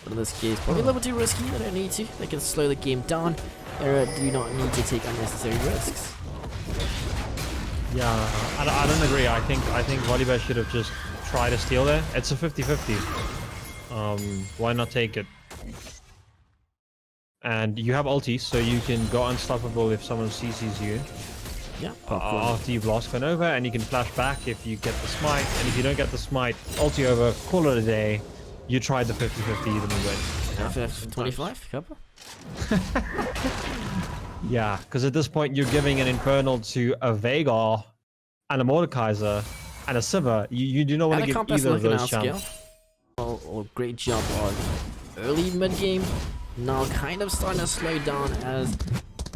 but in this case, probably a little too risky. They don't need to. They can slow the game down. Era do not need to take unnecessary risks. Yeah, I don't agree. I think Volibear should have just tried to steal there. It's a 50-50. Why not take it? And you have ulti, so you can go unstoppable if someone CCs you. Yeah. After you've lost Nova, and you can flash back if you get the smite. And if you don't get the smite, ulti over, call it a day. You tried the 50-50, you didn't win. FF25, couple? Yeah, because at this point you're giving an Infernal to a Veigar and a Mordekaiser and a Sivir. You do not want to give either of those champs. Or great job on early mid-game. Now kind of starting to slow down as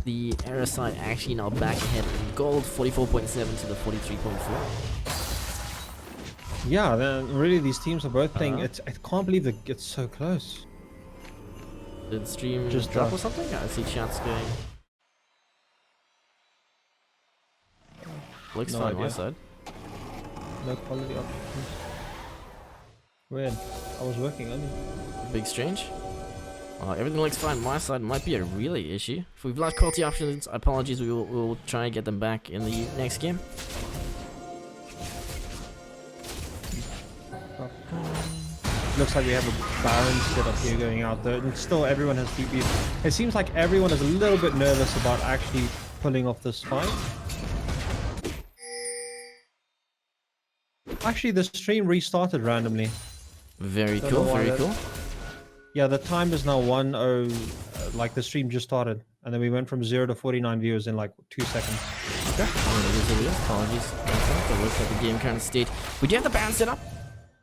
the Era side actually now back ahead in gold, 44.7 to the 43.4. Yeah, then really these teams are both playing. I can't believe that it's so close. Did the stream just drop or something? I see chats going. Looks fine on my side. No quality options. Weird. I was working on it. Big strange. Everything looks fine on my side. Might be a relay issue. If we've lost quality options, apologies. We'll try and get them back in the next game. Looks like we have a Baron set up here going out there, and still everyone has DPs. It seems like everyone is a little bit nervous about actually pulling off this fight. Actually, the stream restarted randomly. Very cool, very cool. Yeah, the time is now 1:0. Like the stream just started, and then we went from 0 to 49 viewers in like 2 seconds. Okay. Apologies. It looks like the game current state. We do have the Baron set up.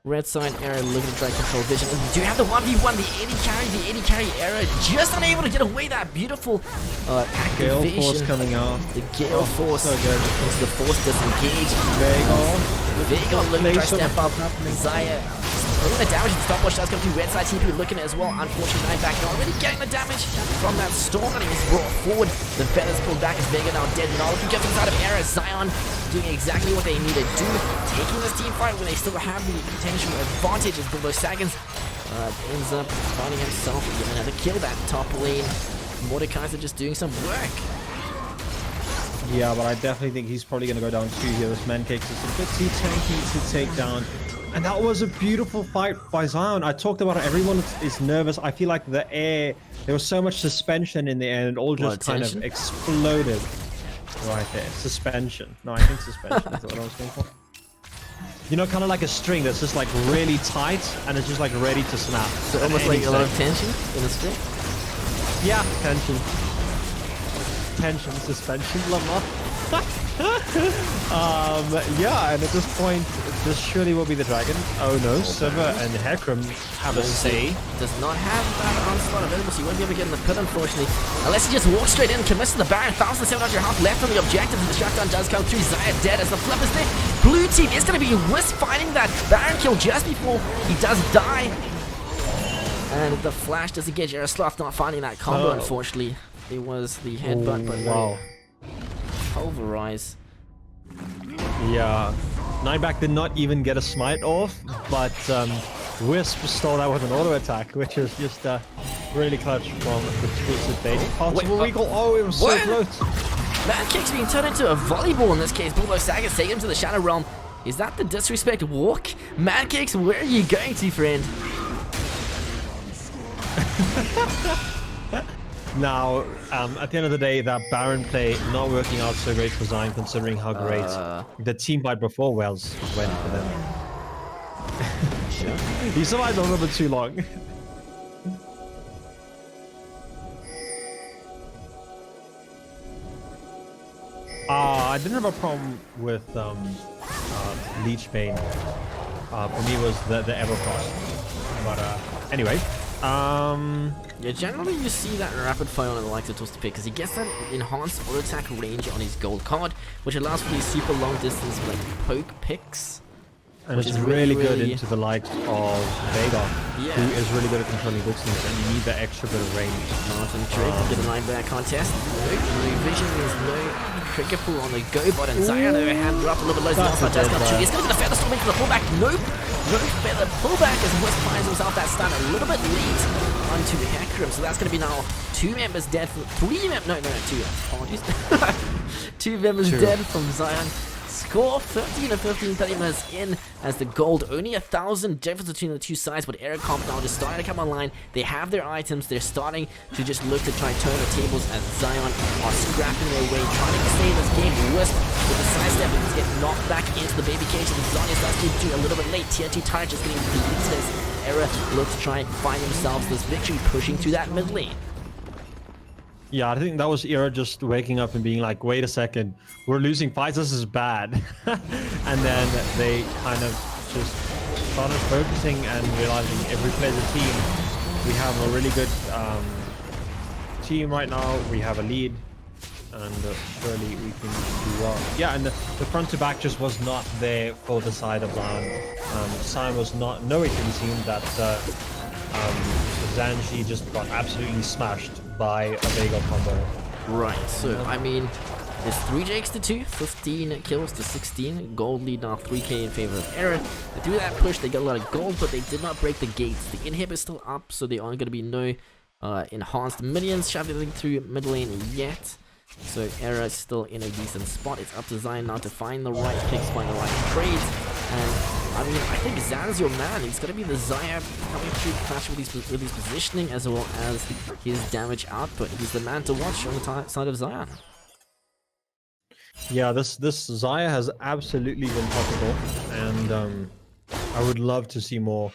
Red side error, looking to try control vision. Do you have the 1v1, the 80 carry error, just unable to get away that beautiful activation. Gale Force coming out. The Gale Force so good. into the Force disengage. Vega looking to try step up. ZIO putting the damage, the stopwatch does come through. Red side TP looking as well. Unfortunately, 9 back already getting the damage from that storm that he's brought forward. The feathers pulled back as Vega now dead. Now looking just inside of error. Zion doing exactly what they need to do, taking this team fight when they still have the potential advantage as Double Seconds ends up finding himself another kill that top lane. Mordekaiser just doing some work. Yeah, but I definitely think he's probably going to go down 2 here. This Mancake is a bit too tanky to take down. And that was a beautiful fight by Zion. I talked about it. Everyone is nervous. I feel like the air, there was so much suspension in the air, and it all just kind of exploded. Right there. Suspension. No, I think suspension is what I was going for. You know, kind of like a string that's just like really tight and it's just like ready to snap. So almost like a lot of tension in a string? Yeah, tension. Tension, suspension, Lamar. Yeah, and at this point, this surely will be the dragon. Oh no, Silver and Hecarim have a say. Does not have that onslaught available, so you won't be able to get in the pit, unfortunately. Unless he just walks straight in, commits to the Baron. 1,700 health left on the objective, and the shutdown does come through. ZIO dead as the flip is there. Blue team is going to be Wisp finding that Baron kill just before he does die. And the flash does engage. Aerosloth not finding that combo, unfortunately. It was the headbutt, but wow. Pulverize. Yeah, 9back did not even get a smite off, but Wisp stole that with an auto attack, which is just really clutch from the twisted bait. Possible recall. Oh, it was so close. Mancake's being turned into a volleyball in this case. Bulldog Sagas taking him to the Shadow Realm. Is that the disrespect walk? Mancakes, where are you going to, friend? Now, at the end of the day, that Baron play not working out so great for Zion, considering how great the team fight before Wells went for them. He survived a little bit too long. I didn't have a problem with Leech Bane. For me, it was the Everfrost. But anyway. Yeah, generally you see that rapid fire on the likes of Toasted Pig because he gets that enhanced auto attack range on his gold card, which allows for these super long distance like poke picks. And it's really good into the likes of Vega, who is really good at controlling distance, and you need that extra bit of range. Martin Drake get a 9-back contest. No vision, there's no trigger pull on the go button. Zion overhand dropped a little bit low. Does come through. He's going to the feather storming for the pullback. Nope. No feather pullback as Wisp finds himself that stun a little bit late onto the Hecarim. So that's going to be now 2 members dead. 3 members. No, 2. Apologies. 2 members dead from Zion. Score 13 of 15, 30 minutes in as the gold. Only 1,000 difference between the two sides, but Air Comp now just starting to come online. They have their items. They're starting to just look to try and turn the tables as Zion are scrapping their way, trying to stay in this game. Wisp with the sidestep and get knocked back into the baby cage. And Zonius does keep doing a little bit late. Tier 2 Tyrant just getting beat as Era look to try and find themselves this victory, pushing through that mid lane. Yeah, I think that was Era just waking up and being like, wait a second, we're losing fights, this is bad. And then they kind of just started focusing and realizing if we play the team, we have a really good team right now, we have a lead, and surely we can do well. Yeah, and the front to back just was not there for the side of Zion. Zion was not nowhere to be seen. That Zanji just got absolutely smashed by a Vega combo. Right, so I mean, It's 3 Jakes to 2, 15 kills to 16. Gold lead now 3k in favor of Era. They threw that push, they got a lot of gold, but they did not break the gates. The inhib is still up, so there aren't going to be no enhanced minions shoving through mid lane yet. So Era is still in a decent spot. It's up to Zion now to find the right picks, find the right trades. And I mean, I think Zan's your man. He's going to be the Zaya coming through clash with his positioning as well as his damage output. He's the man to watch on the side of Zion. Yeah, this Zaya has absolutely been topical, and I would love to see more.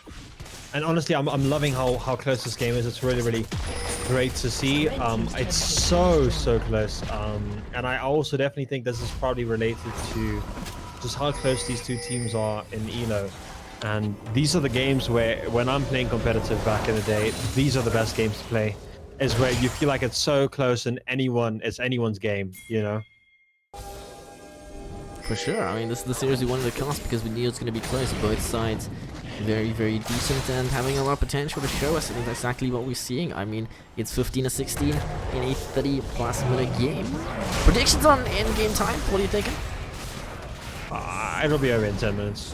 And honestly, I'm loving how close this game is. It's really great to see. It's so close. And I also definitely think this is probably related to just how close these two teams are in ELO. And these are the games where, when I'm playing competitive back in the day, these are the best games to play. Is where you feel like it's so close and it's anyone's game, you know? For sure. I mean, this is the series we wanted to cast because we knew it was going to be close. Both sides very decent and having a lot of potential to show us, and that's exactly what we're seeing. I mean, it's 15 to 16 in a 30+ minute game. Predictions on end game time? What are you thinking? It'll be over in 10 minutes.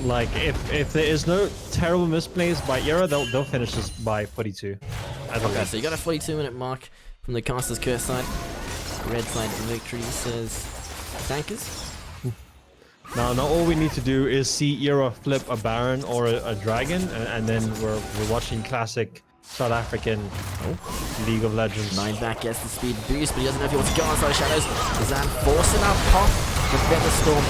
Like, if there is no terrible misplays by Era, they'll finish this by 42. Okay, so you got a 42-minute mark from the caster's curse side. Red side victory says tankers. Now all we need to do is see Era flip a Baron or a Dragon, and then we're watching classic South African League of Legends. 9 back gets the speed boost, but he doesn't know if he wants to go outside shadows. Zan forcing out pop the Feather Storm.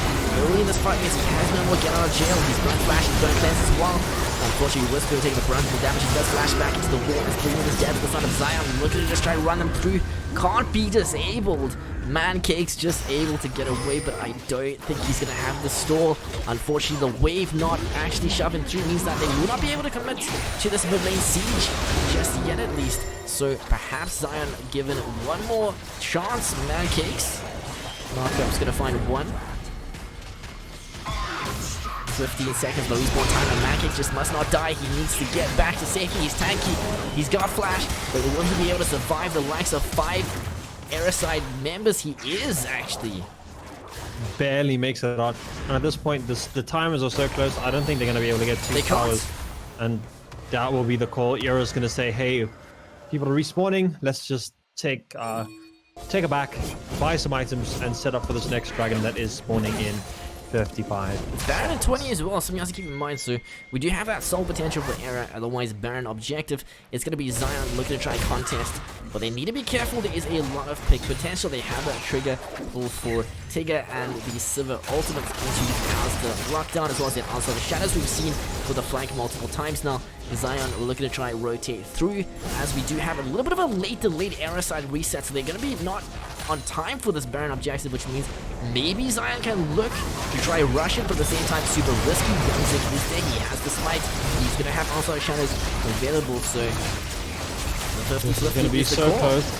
Early in this fight, yes, he has no more get out of jail. He's going to flash, he's going to cleanse as well. Unfortunately, Whisper will take the brunt of the damage. He does flash back into the wall. He's bringing his death to the side of Zion. Looking to just try to run them through. Can't be disabled. Mancake's just able to get away, but I don't think he's going to have the stall. Unfortunately, the wave not actually shoving through means that they will not be able to commit to this mid lane siege just yet, at least. So perhaps Zion given one more chance. Mancake's Markup's going to find one. 15 seconds, but he's more time, and Mancake just must not die. He needs to get back to safety. He's tanky. He's got flash, but will he be able to survive the likes of 5 Era side members? He is actually. Barely makes it out. And at this point, the timers are so close, I don't think they're going to be able to get 2 towers. And that will be the call. Era's going to say, hey, people are respawning. Let's just take a back, buy some items, and set up for this next dragon that is spawning in 55. Baron at 20 as well, something else to keep in mind. So we do have that soul potential for Era, otherwise Baron objective. It's going to be Zion looking to try contest, but they need to be careful. There is a lot of pick potential. They have that trigger pull for Tigger and the Silver ultimate into the lockdown, as well as the answer the shadows we've seen for the flank multiple times now. Zion looking to try rotate through, as we do have a little bit of a late Era side reset, so they're going to be not on time for this Baron objective, which means maybe Zion can look to try rush it, but at the same time super risky. Youngzik is there, he has the smite, he's going to have also shadows available, so this is going to be so close.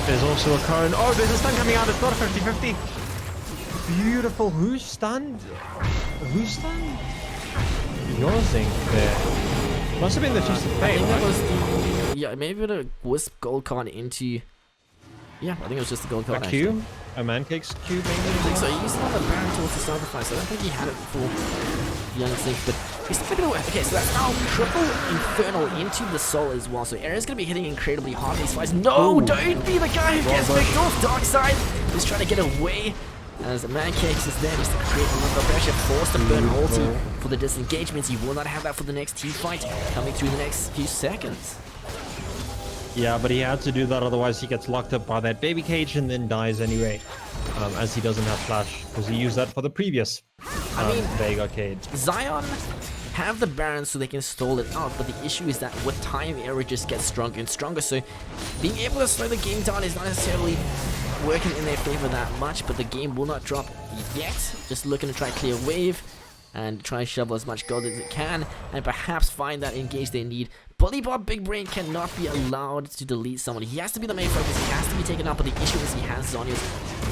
There's also a current. Oh, there's a stun coming out. It's not a 50-50. Beautiful. Who's stunned? Who's stunned? Yorzink there. Must have been the just the I think right? that was the, yeah, maybe the Wisp gold card into, yeah, I think it was just the gold card. A Q? A Mancake's Q maybe? I think so. He used to have a Baron towards the sacrifice. I don't think he had it before Youngzik, but he's still gonna work. Okay, so that's now triple Infernal into the soul as well. So Era's gonna be hitting incredibly hard in these fights. No, don't be the guy who gets picked off. Dark side is trying to get away, as Mancakes is there just to create a little bit of pressure, forced to burn ulti for the disengagements. He will not have that for the next team fight coming through the next few seconds. Yeah, but he had to do that, otherwise he gets locked up by that baby cage and then dies anyway, as he doesn't have flash, because he used that for the previous Vega cage. Zion have the Baron so they can stall it out, but the issue is that with time, Era just gets stronger and stronger, so being able to slow the game down is not necessarily working in their favor that much, but the game will not drop yet. Just looking to try clear wave and try and shovel as much gold as it can, and perhaps find that engage they need. Bully Bob Big Brain cannot be allowed to delete someone. He has to be the main focus. He has to be taken out, but the issue is he has Zhonya's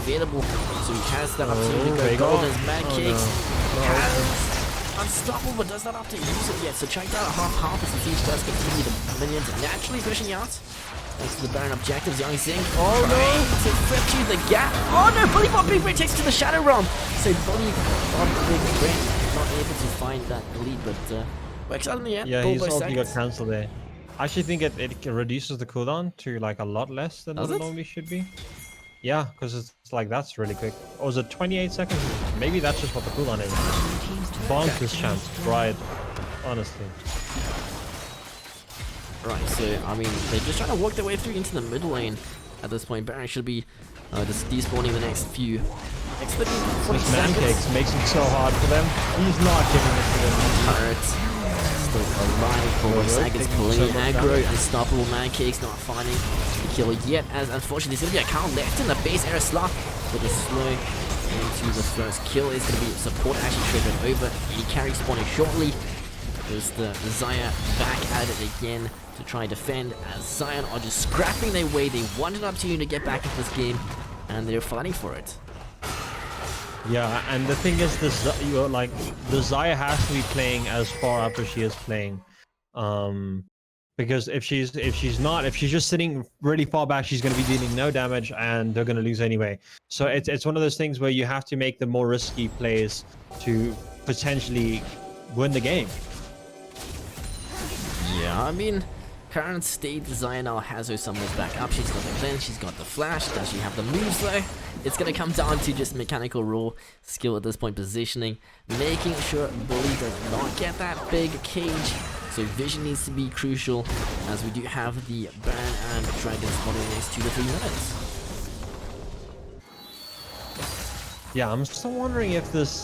available, so he has that opportunity to go gold as Mancakes has unstoppable, but does not have to use it yet. So check out half as the siege does continue. The minions naturally pushing out. Thanks to the Baron objectives, Young Zing. Oh no! To flip to the gap. Oh no! Bully Bob Big Brain takes it to the Shadow Realm. So Bully Bob Big Brain not able to find that lead, but works out in the end. Yeah, Bulbo he's also got seconds. cancelled there. I actually think it reduces the cooldown to like a lot less than Does what it it? normally should be. Yeah, because it's like that's really quick. Or is it 28 seconds? Maybe that's just what the cooldown is. Bomb this chance, right? Honestly. Right, so I mean, they're just trying to work their way through into the mid lane at this point. Baron should be just despawning the next 40 This man seconds. cakes makes it so hard for them. He's not giving it to them. Turret still alive. For seconds, playing aggro. Unstoppable man cakes not finding the kill yet. As unfortunately, there's gonna be a count left in the base area slot, but it's slow into the first kill. Is gonna be support actually triggered over. He carry spawning shortly. There's the Zaya back at it again to try and defend, as Zion are just scrapping their way. They want an opportunity to get back into this game, and they're fighting for it. Yeah, and the thing is, like the Zaya has to be playing as far up as she is playing, because if she's just sitting really far back, she's going to be dealing no damage, and they're going to lose anyway. So it's one of those things where you have to make the more risky plays to potentially win the game. Yeah, I mean, current state, Zion now has her summons back up. She's got the cleanse, she's got the flash. Does she have the moves though? It's gonna come down to just mechanical raw skill at this point, positioning, making sure Bully does not get that big cage. So vision needs to be crucial, as we do have the Baron and Dragon spawning in the next 2 to 3 minutes. Yeah, I'm still wondering if this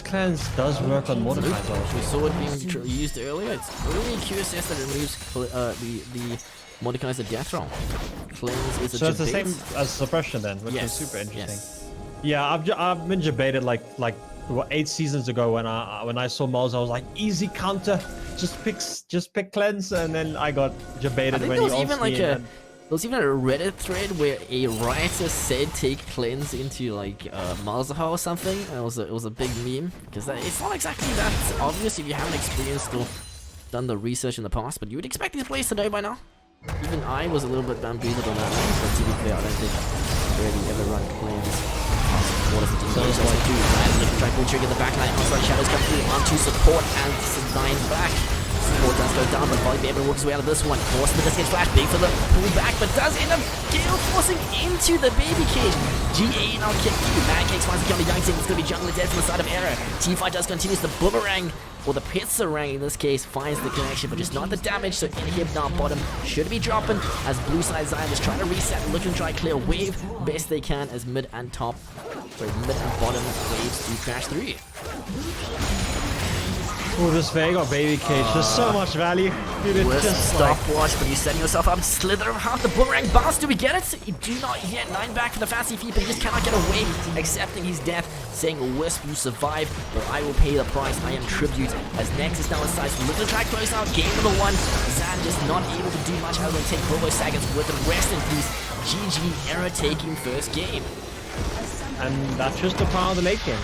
cleanse does work on Mordekai's also. We saw it being used earlier. It's only QSS that removes the Mordekai's death roll. Cleanse is a So it's the debate. same as suppression then, which Yes, is super interesting. yes. Yeah, I've been debated like what, 8 seasons ago when I saw Miles, I was like, easy counter, just pick cleanse, and then I got debated I think when there he was even ulted like me a and- there was even a Reddit thread where a writer said take cleanse into like Malzahar or something, and it was a big meme, because it's not exactly that obvious if you haven't experienced or done the research in the past, but you would expect these players to know by now. Even I was a little bit bamboozled on that one, but to be clear, I don't think really ever run cleanse. What does it do? And the track will trigger the backline. Outside shadows come through onto support and Zion back. Support does go down, but Volley be able to work his way out of this one. Force the disc flash, big for the pull back, but does end up Gale forcing into the baby cage. GA now kick. Mad Cakes finds the counter. Young Zing is going to be jungling dead from the side of Error. T5 does continues the boomerang, or the pizzarang in this case, finds the connection, but just not the damage. So Inhib now bottom should be dropping, as blue side Zion is trying to reset, looking to try clear wave best they can, as mid and top, or mid and bottom waves do crash through. Oh, this Veigar baby cage, there's so much value. Dude, it's Worst just like, stopwatch, but you're setting yourself up. Slither of half the boomerang bounce. Do we get it? You do not yet. 9 back for the fancy feet, but he just cannot get away, accepting his death, saying, Wisp, you survive, but I will pay the price. I am tribute. As Nexus now inside, little track close out. Game number 1. Zan just not able to do much other than take Robo seconds with the rest in peace. GG, Error taking first game. and that's just the power of the late game.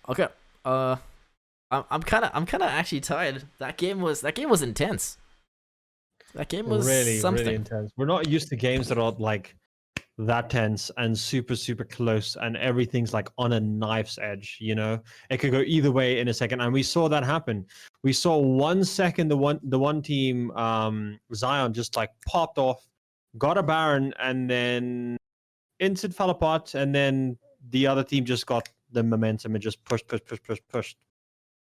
Okay. I'm kind of actually tired. That game was intense. That game was Really, something. really intense. We're not used to games that are like that tense and super, super close, and everything's like on a knife's edge. You know, it could go either way in a second, and we saw that happen. We saw 1 second the one team, Zion, just like popped off, got a Baron, and then instant fell apart, and then the other team just got the momentum and just pushed.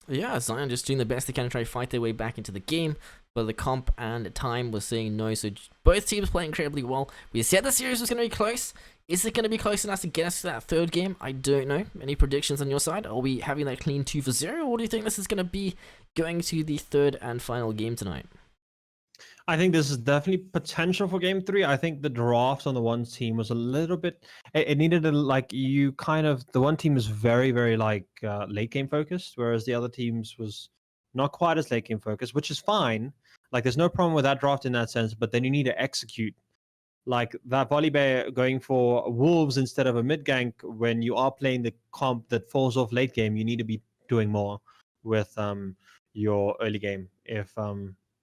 Yeah, Zion just doing the best they can to try to fight their way back into the game, but the comp and time was saying no, so both teams playing incredibly well. We said the series was going to be close. Is it going to be close enough to get us to that third game? I don't know. Any predictions on your side? Are we having that clean 2-0, or do you think this is going to be going to the third and final game tonight? I think this is definitely potential for game 3. I think the draft on the one team was a little bit. It needed a the one team was very, very like late game focused, whereas the other teams was not quite as late game focused, which is fine. Like there's no problem with that draft in that sense, but then you need to execute like that Volibear going for wolves instead of a mid gank when you are playing the comp that falls off late game, you need to be doing more with your early game if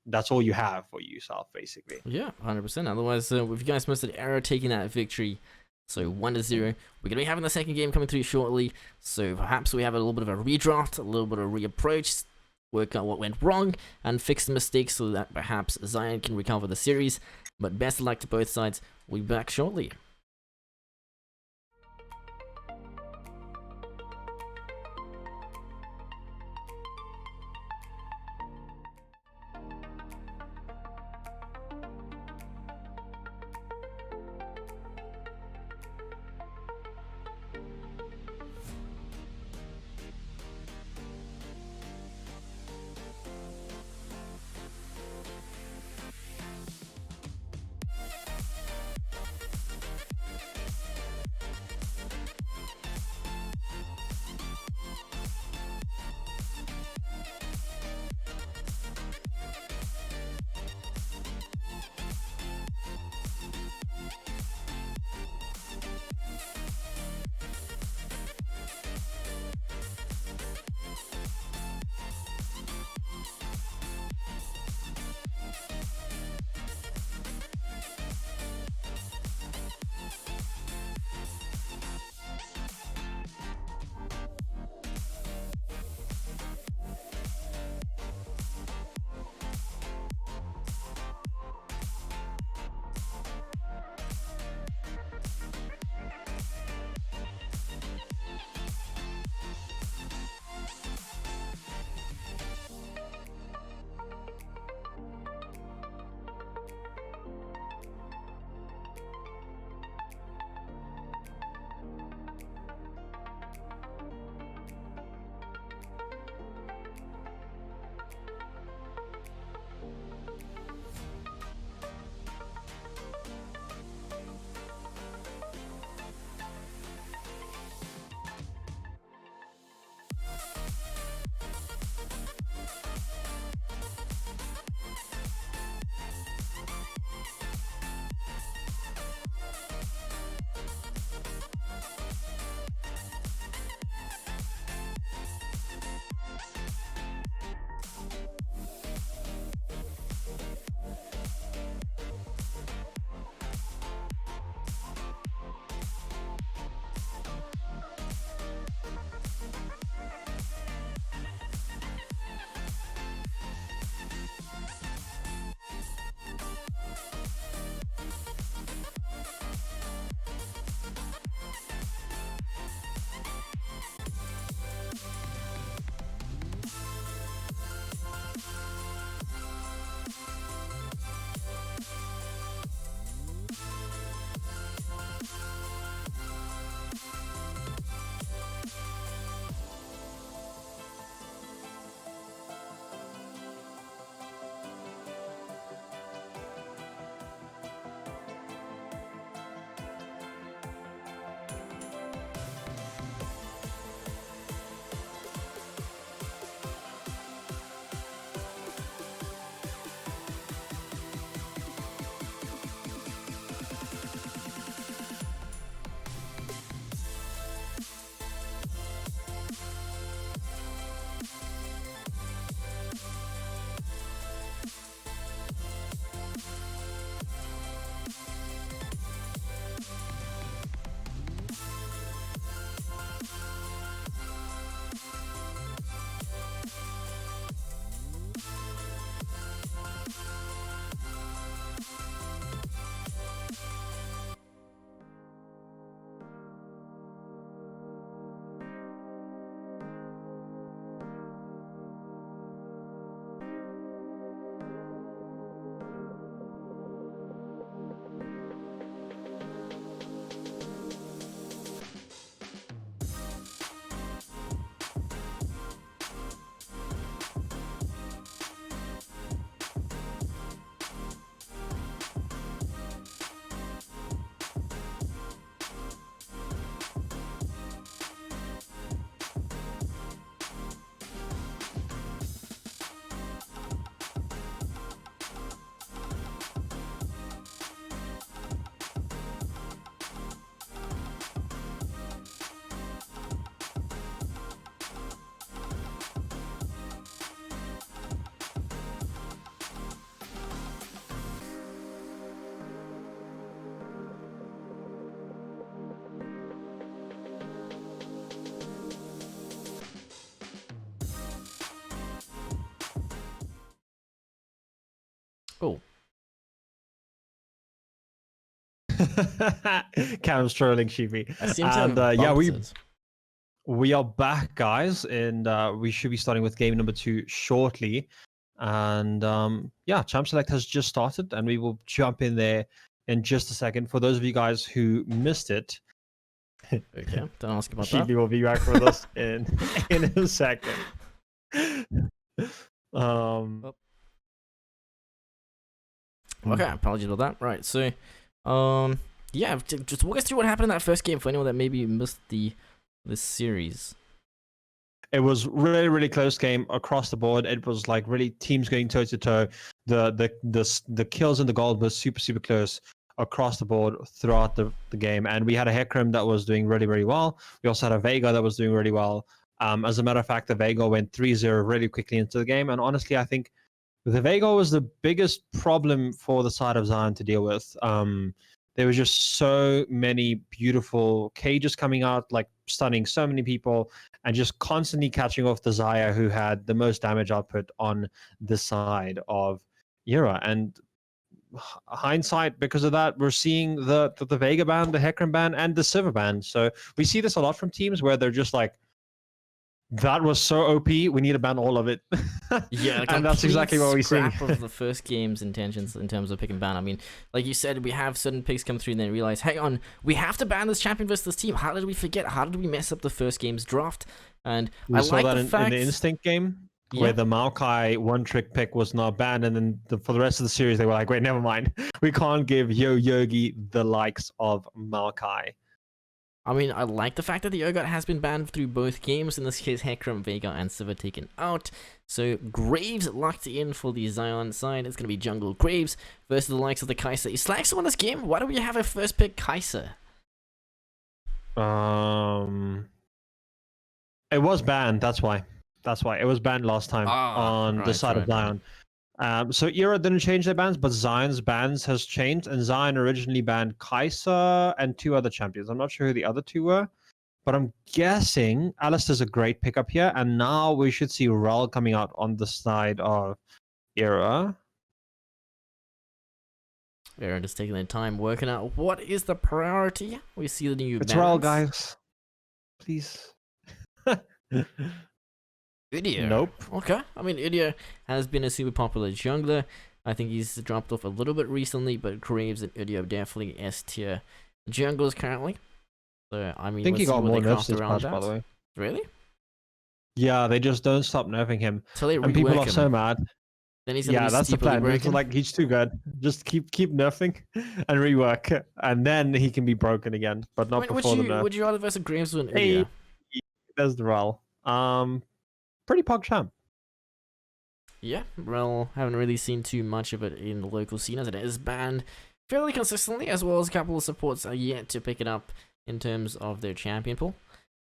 that's all you have for yourself, basically. Yeah, 100%. Otherwise, if you guys missed it, Arrow taking that victory. So 1-0. We're going to be having the second game coming through shortly. So perhaps we have a little bit of a redraft, a little bit of a reapproach, work out what went wrong, and fix the mistakes so that perhaps Zion can recover the series. But best of luck to both sides. We'll be back shortly. Oh, Cam's trolling Sheepy. I seem to have And yeah, bumped it. we are back, guys, and we should be starting with game number 2 shortly. And yeah, Champ Select has just started, and we will jump in there in just a second. For those of you guys who missed it, Okay, don't ask about that. Sheepy will be back with us in a second. Okay, apologies about that. Right, so, yeah, just walk us through what happened in that first game for anyone that maybe missed this series. It was really, really close game across the board. It was like really teams going toe to toe. The kills and the gold was super, super close across the board throughout the game. And we had a Hecarim that was doing really, really well. We also had a Veigar that was doing really well. As a matter of fact, the Veigar went 3-0 really quickly into the game. And honestly, I think the Veigar was the biggest problem for the side of Zion to deal with. There was just so many beautiful cages coming out, like stunning so many people, and just constantly catching off the ZIO, who had the most damage output on the side of Yura. And hindsight, because of that, we're seeing the Veigar ban, the Hecarim ban, and the Sivir ban. So we see this a lot from teams where they're just like, that was so OP, we need to ban all of it. Yeah, and that's exactly what we see. Of the first game's intentions in terms of pick and ban. I mean, like you said, we have certain picks come through and then realize, hang on, we have to ban this champion versus this team. How did we forget? How did we mess up the first game's draft? And we saw that in the Instinct game, where the Maokai one-trick pick was not banned, and then for the rest of the series, they were like, wait, never mind. We can't give Yogi the likes of Maokai. I mean, I like the fact that the Elgato has been banned through both games. In this case, Hecarim, Veigar, and Sivir taken out. So Graves locked in for the Zion side. It's going to be Jungle Graves versus the likes of the Kai'Sa. Is Slaxo on this game? Why do we have a first pick Kai'Sa? It was banned. That's why. It was banned last time on the side of Zion. So Era didn't change their bans, but Zion's bans has changed, and Zion originally banned Kai'Sa and 2 other champions. I'm not sure who the other 2 were, but I'm guessing Alistair's a great pickup here, and now we should see Rel coming out on the side of Era. Era just taking their time working out what is the priority. We see the new It's bans. Rel, guys. Please. Udyr. Nope. Okay. I mean, Udyr has been a super popular jungler. I think he's dropped off a little bit recently, but Graves and Udyr are definitely S tier junglers currently. So, I mean, I think he got more nerfs this patch, by the way. Really? Yeah, they just don't stop nerfing him. So they and people are so mad. Then he's gonna be that's the plan. It's broken. like, he's too good. Just keep nerfing and rework, and then he can be broken again, but not before the nerf. Would you rather versus Graves or Udyr? Hey, there's the Rel. Pretty pog champ. Yeah, Rel, haven't really seen too much of it in the local scene, as it is banned fairly consistently, as well as a couple of supports are yet to pick it up in terms of their champion pool.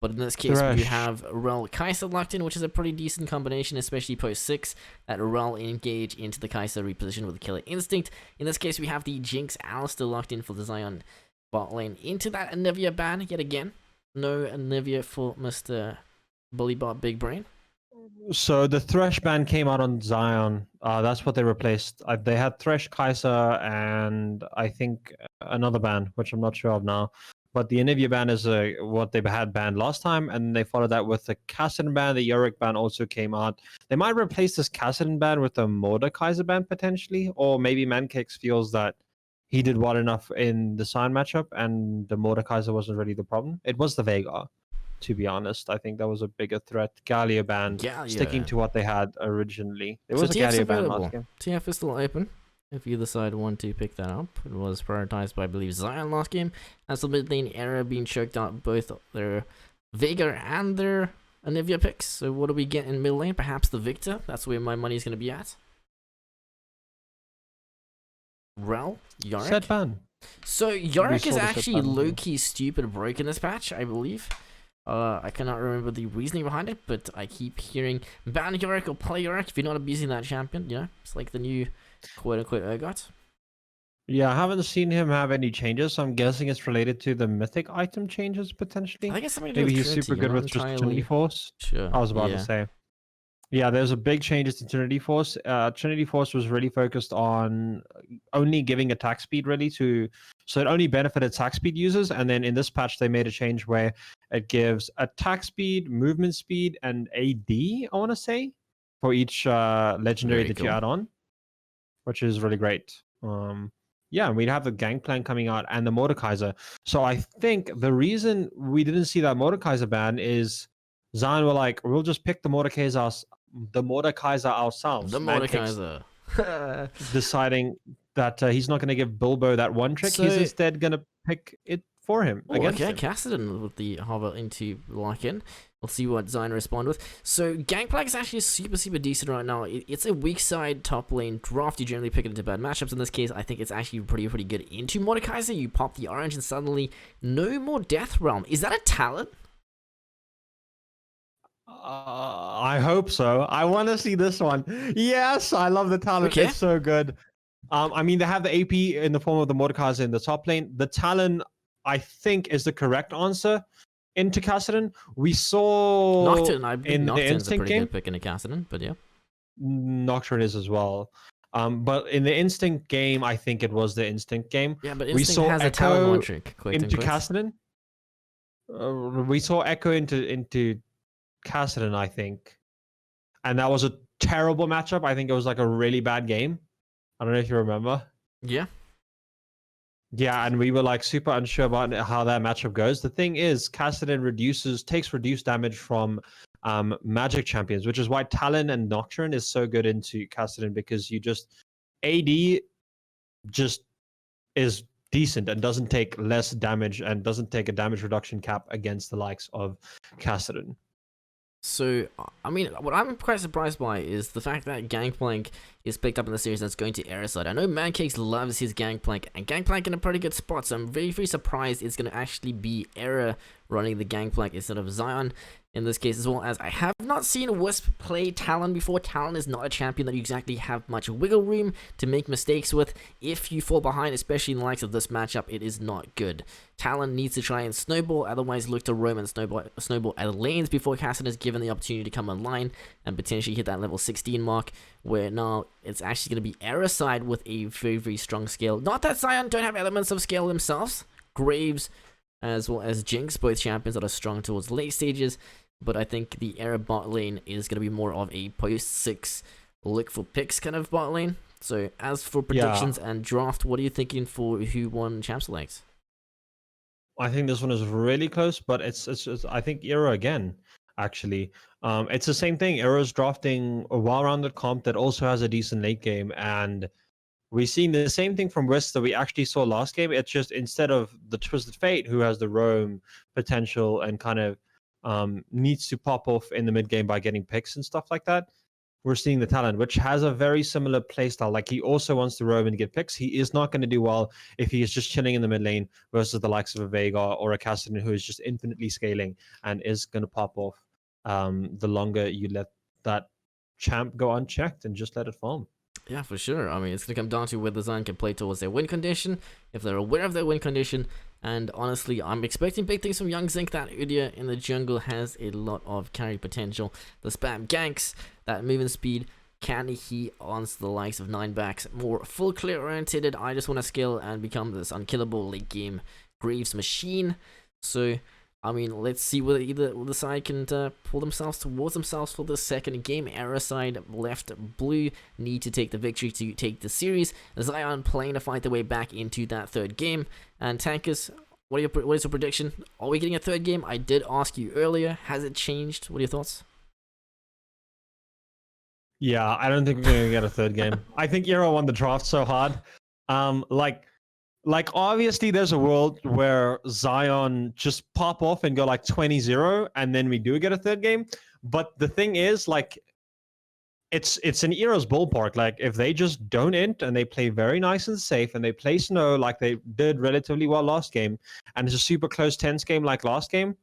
But in this case, we have Rel Kai'Sa locked in, which is a pretty decent combination, especially post 6, that Rel engage into the Kai'Sa reposition with the Killer Instinct. In this case, we have the Jinx Alistair locked in for the Zion bot lane into that Anivia ban yet again. No Anivia for Mr. Bullybot Big Brain. So the Thresh ban came out on Zion. That's what they replaced. They had Thresh, Kai'Sa, and I think another ban, which I'm not sure of now. But the Anivia ban is what they had banned last time, and they followed that with the Kassadin ban. The Yorick ban also came out. They might replace this Kassadin ban with a Mordekaiser ban potentially, or maybe Mancakes feels that he did well enough in the Zion matchup, and the Mordekaiser wasn't really the problem. It was the Veigar. To be honest, I think that was a bigger threat. Galio ban, sticking to what they had originally. There was a Galio ban last game. TF is still open. If either side want to pick that up, it was prioritized by, I believe, Zion last game. As the mid lane era being choked out both their Veigar and their Anivia picks. So what do we get in mid lane? Perhaps the Victor. That's where my money is going to be at. Rel, Yorick. Set ban. So Yorick is actually low-key stupid broken this patch, I believe. I cannot remember the reasoning behind it, but I keep hearing ban Yorick or play Yorick if you're not abusing that champion, you know? It's like the new quote-unquote Elgato. Yeah, I haven't seen him have any changes, so I'm guessing it's related to the mythic item changes, potentially. I think it's something to do Maybe with he's super good with just Force. Sure. I was about to say. Yeah, there's a big changes to Trinity Force. Trinity Force was really focused on only giving attack speed so it only benefited attack speed users. And then in this patch, they made a change where it gives attack speed, movement speed, and AD, I want to say, for each legendary Very that cool. you add on, which is really great. Yeah, and we'd have the Gangplank coming out and the Mordekaiser. So I think the reason we didn't see that Mordekaiser ban is Zion were like, we'll just pick the Mordekaiser ourselves. The Mancakes Mordekaiser. deciding that he's not going to give Bilbo that one trick. He's So- instead going to pick it for him. Oh, against okay, him. Cassidy with the hover into lock-in. We'll see what Zion respond with. So Gangplank is actually super decent right now. It's a weak side top lane draft. You generally pick it into bad matchups. In this case, I think it's actually pretty good into Mordekaiser. You pop the orange and suddenly no more Death Realm. Is that a talent? I hope so. I want to see this one. Yes, I love the talent. Okay. It's so good. I mean, they have the AP in the form of the Mordekaiser in the top lane. The Talon, I think, is the correct answer into Kassadin. We saw Nocturne, I believe in the Nocturne's a Instinct pretty game. good pick into Cassidy, but yeah. Nocturne is as well. But in the Instinct game, I think it was the Instinct game. Yeah, but We Instinct saw has a talent Echo one trick. into Kassadin. We saw Echo into Kassadin, I think. And that was a terrible matchup. I think it was like a really bad game. I don't know if you remember. Yeah. Yeah, and we were like super unsure about how that matchup goes. The thing is, Kassadin takes reduced damage from magic champions, which is why Talon and Nocturne is so good into Kassadin, because you just AD just is decent and doesn't take less damage and doesn't take a damage reduction cap against the likes of Kassadin. So, I mean, what I'm quite surprised by is the fact that Gangplank is picked up in the series that's going to Era side. I know Mancakes loves his Gangplank, and Gangplank in a pretty good spot, so I'm very surprised it's going to actually be Era running the Gangplank instead of Zion in this case, as well as I have not seen Wisp play Talon before. Talon is not a champion that you exactly have much wiggle room to make mistakes with. If you fall behind, especially in the likes of this matchup, it is not good. Talon needs to try and snowball, otherwise look to roam and snowball at lanes before Cassidy is given the opportunity to come online and potentially hit that level 16 mark, where now it's actually going to be Era side with a very strong scale. Not that Zion don't have elements of scale themselves. Graves as well as Jinx, both champions that are strong towards late stages, but I think the Era bot lane is going to be more of a post-6 look for picks kind of bot lane. So as for predictions and draft, what are you thinking for who won Champ Selects? I think this one is really close, but it's I think Era again, actually. It's the same thing. Era's drafting a well-rounded comp that also has a decent late game, and we've seen the same thing from West that we actually saw last game. It's just instead of the Twisted Fate, who has the roam potential and kind of needs to pop off in the mid game by getting picks and stuff like that, we're seeing the Talon, which has a very similar playstyle. Like, he also wants to roam and get picks. He is not going to do well if he is just chilling in the mid lane versus the likes of a Vega or a Kassadin, who is just infinitely scaling and is going to pop off the longer you let that champ go unchecked and just let it farm. Yeah, for sure. I mean, it's going to come down to whether Zion can play towards their win condition, if they're aware of their win condition, and honestly, I'm expecting big things from Young Zink. That Udyr in the jungle has a lot of carry potential. The spam ganks, that movement speed, can he answer the likes of 9backs more full clear oriented? I just want to scale and become this unkillable late game Graves machine. So, I mean, let's see whether either the side can pull themselves towards themselves for the second game. Era side left blue need to take the victory to take the series. Zion playing to fight their way back into that third game. And Tankers, what is your prediction? Are we getting a third game? I did ask you earlier. Has it changed? What are your thoughts? Yeah, I don't think we're going to get a third game. I think Era won the draft so hard. Like, obviously, there's a world where Zion just pop off and go like 20-0, and then we do get a third game. But the thing is, like, it's an Era's ballpark. Like, if they just don't int and they play very nice and safe and they play snow like they did relatively well last game, and it's a super close 10s game like last game,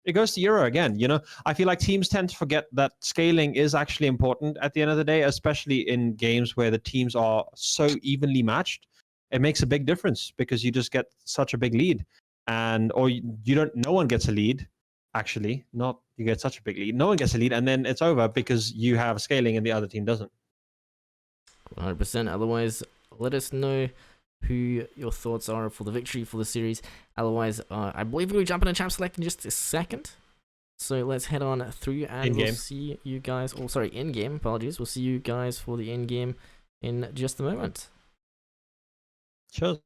it goes to Era again. You know, I feel like teams tend to forget that scaling is actually important at the end of the day, especially in games where the teams are so evenly matched. It makes a big difference because you just get such a big lead, and or you don't. No one gets a lead, actually. Not you get such a big lead. No one gets a lead, and then it's over because you have scaling and the other team doesn't. 100%. Otherwise, let us know who your thoughts are for the victory for the series. Otherwise, I believe we'll jump into Champ Select in just a second. So let's head on through and we'll see you guys. Oh, sorry, in-game. Apologies. We'll see you guys for the in-game in just a moment. Sure.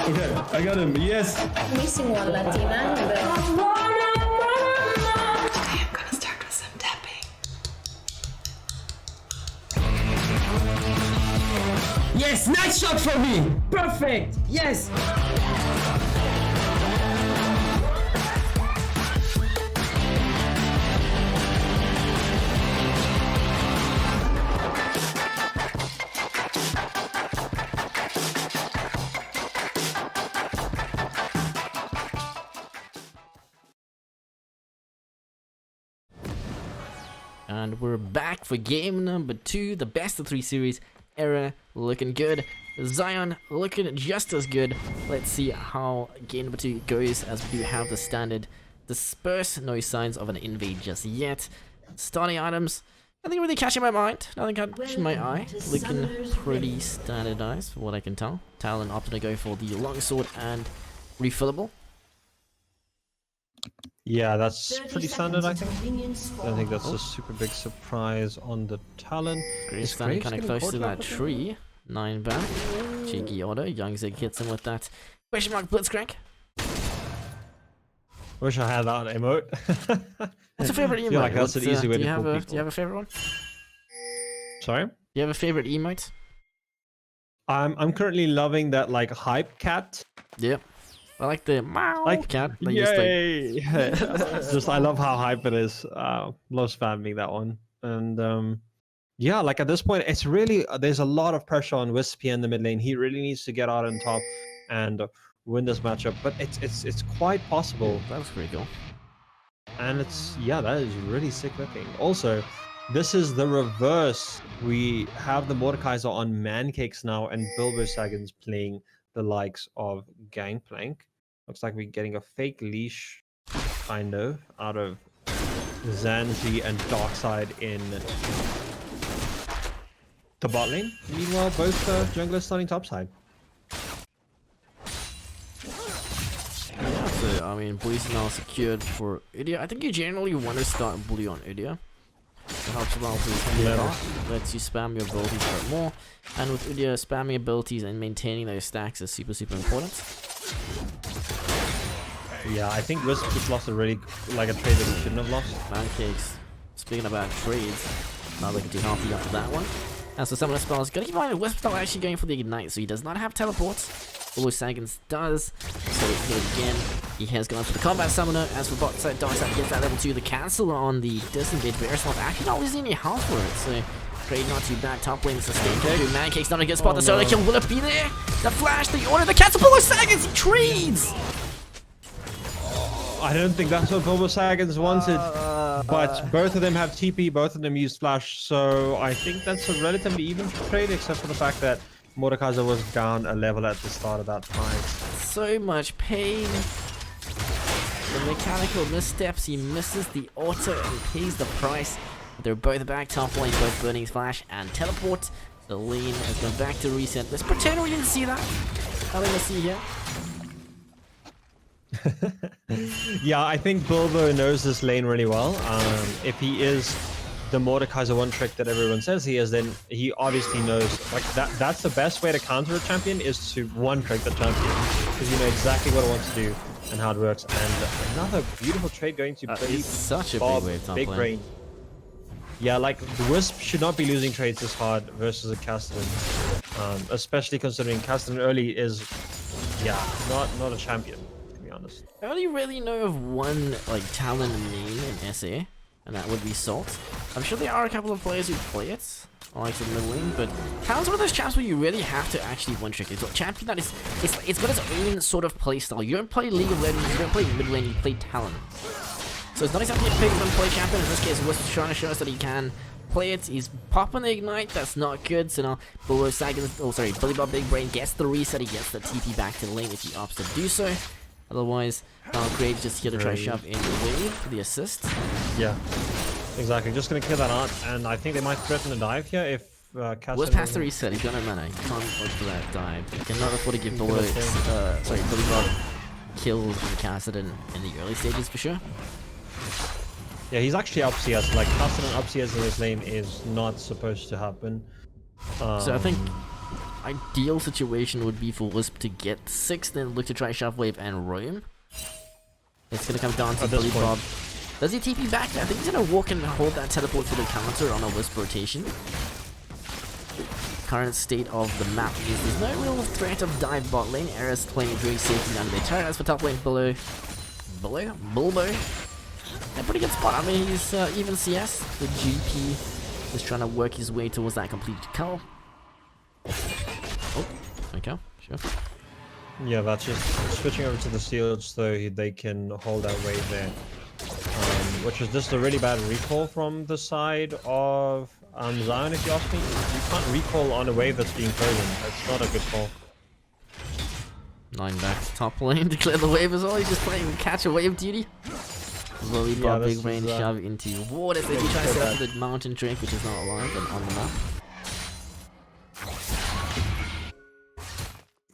Okay, I got him. Yes. Missing one Latina. Okay, I'm gonna start with some tapping. Yes, nice shot for me. Perfect. Yes. And we're back for game number 2, the best of 3 series. Era looking good, Zion looking just as good. Let's see how game number 2 goes, as we do have the standard disperse, no signs of an invade just yet. Starting items, nothing really catching my mind, nothing catching my eye. Looking pretty standardized for what I can tell. Talon opted to go for the longsword and refillable. Yeah, that's pretty standard, I think. I don't think that's a super big surprise on the Talon. Graves standing kind of close to that tree. 9 back. Cheeky auto. Young Zig hits him with that question mark blitzcrank. Wish I had that emote. What's your favorite emote? Feel like that's an easy way do to you fool have a, people. do you have a favorite one? Sorry? Do you have a favorite emote? I'm currently loving that like hype cat. Yep. I like the meow Like, cat. Yay! Just I love how hype it is. Love spamming that one. And yeah, like at this point, it's really there's a lot of pressure on Wispy in the mid lane. He really needs to get out on top and win this matchup. But it's quite possible. That was pretty cool. And it's yeah, that is really sick looking. Also, this is the reverse. We have the Mordekaiser on Mancakes now, and Bilbo Saggins playing the likes of Gangplank. Looks like we're getting a fake leash, kind of, out of Zanji and Darkside in the bot lane. Meanwhile, both junglers starting topside. Yeah, so I mean, Blue's now secured for Udyr. I think you generally want to start Blue on Udyr. It helps a lot with the lets you spam your abilities a bit more, and with Udyr, spamming abilities and maintaining those stacks is super important. Yeah, I think Wisp just lost a really like a trade that he shouldn't have lost. Pancakes. Speaking about trades, not looking too healthy after that one. And so some of the spells, gotta keep in mind, Wisp not actually going for the ignite, so he does not have teleports. Although Saggins does, so here again, he has gone for the combat summoner. As for bot side, dark side gets that level 2, the cancel on the disengage, but Airsoft actually not losing any health for it, so trade not too bad. Top lane sustained. Mancake's not a good spot. The solo kill, will it be there? The flash, the order, the cancel, below Saggins, he trades! I don't think that's what Bilbo Saggins wanted. But both of them have TP, both of them use Flash, so I think that's a relatively even trade, except for the fact that Mordekaiser was down a level at the start of that fight. So much pain. The mechanical missteps, he misses the auto and pays the price. They're both back top lane, both burning Flash and teleport. The lane has gone back to reset. Let's pretend we didn't see that. Nothing to see here. Yeah, I think Bilbo knows this lane really well. If he is the Mordekaiser one trick that everyone says he is, then he obviously knows like that's the best way to counter a champion, is to one trick the champion, because you know exactly what it wants to do and how it works. And another beautiful trade going to He's such a Bob, big wave top big lane. brain. Yeah, like the Wisp should not be losing trades this hard versus a Castellan, especially considering Castellan early is, yeah, not a champion, to be honest. I only really know of one like talent main in SA, and that would be Salt. I'm sure there are a couple of players who play it, like the mid lane, but Talon's one of those champs where you really have to actually one trick. It's a champion that is, it's got its own sort of play style. You don't play League of Legends, you don't play mid lane, you play Talon. So it's not exactly a pick and play champion. In this case, Wisp trying to show us that he can play it. He's popping the ignite, that's not good. So now Billy Bob Big Brain gets the reset, he gets the TP back to the lane if he opts to do so. Otherwise, Graves just here to try to shove in the wave for the assist. Yeah, exactly. Just gonna clear that out, and I think they might threaten a dive here if Castellan. Wisp has to reset, he's got no mana. He can't afford for that dive. He cannot afford to give Billy Bob kills from Cassidy in the early stages for sure. Yeah, he's actually up CS. Like, Castellan up CS in this lane is not supposed to happen. So I think ideal situation would be for Wisp to get 6, then look to try shove wave and roam. It's gonna come down to Billy Bob. Does he TP back? I think he's gonna walk and hold that teleport for the counter on a Wisp rotation. Current state of the map is there's no real threat of dive bot lane. Era's playing very safely under their turret. As for top lane, Bilbo. A pretty good spot. I mean, he's even CS. The GP is trying to work his way towards that completed kill. Oh, okay, sure. Yeah, that's just switching over to the shields so they can hold that wave there. Which is just a really bad recall from the side of Zion, if you ask me. You can't recall on a wave that's being frozen. That's not a good call. 9 back to top lane to clear the wave as well. He's just playing catch a wave duty. Lily Bob Big Brain shove into water. So he tries to set up the mountain drink, which is not alive and on the map.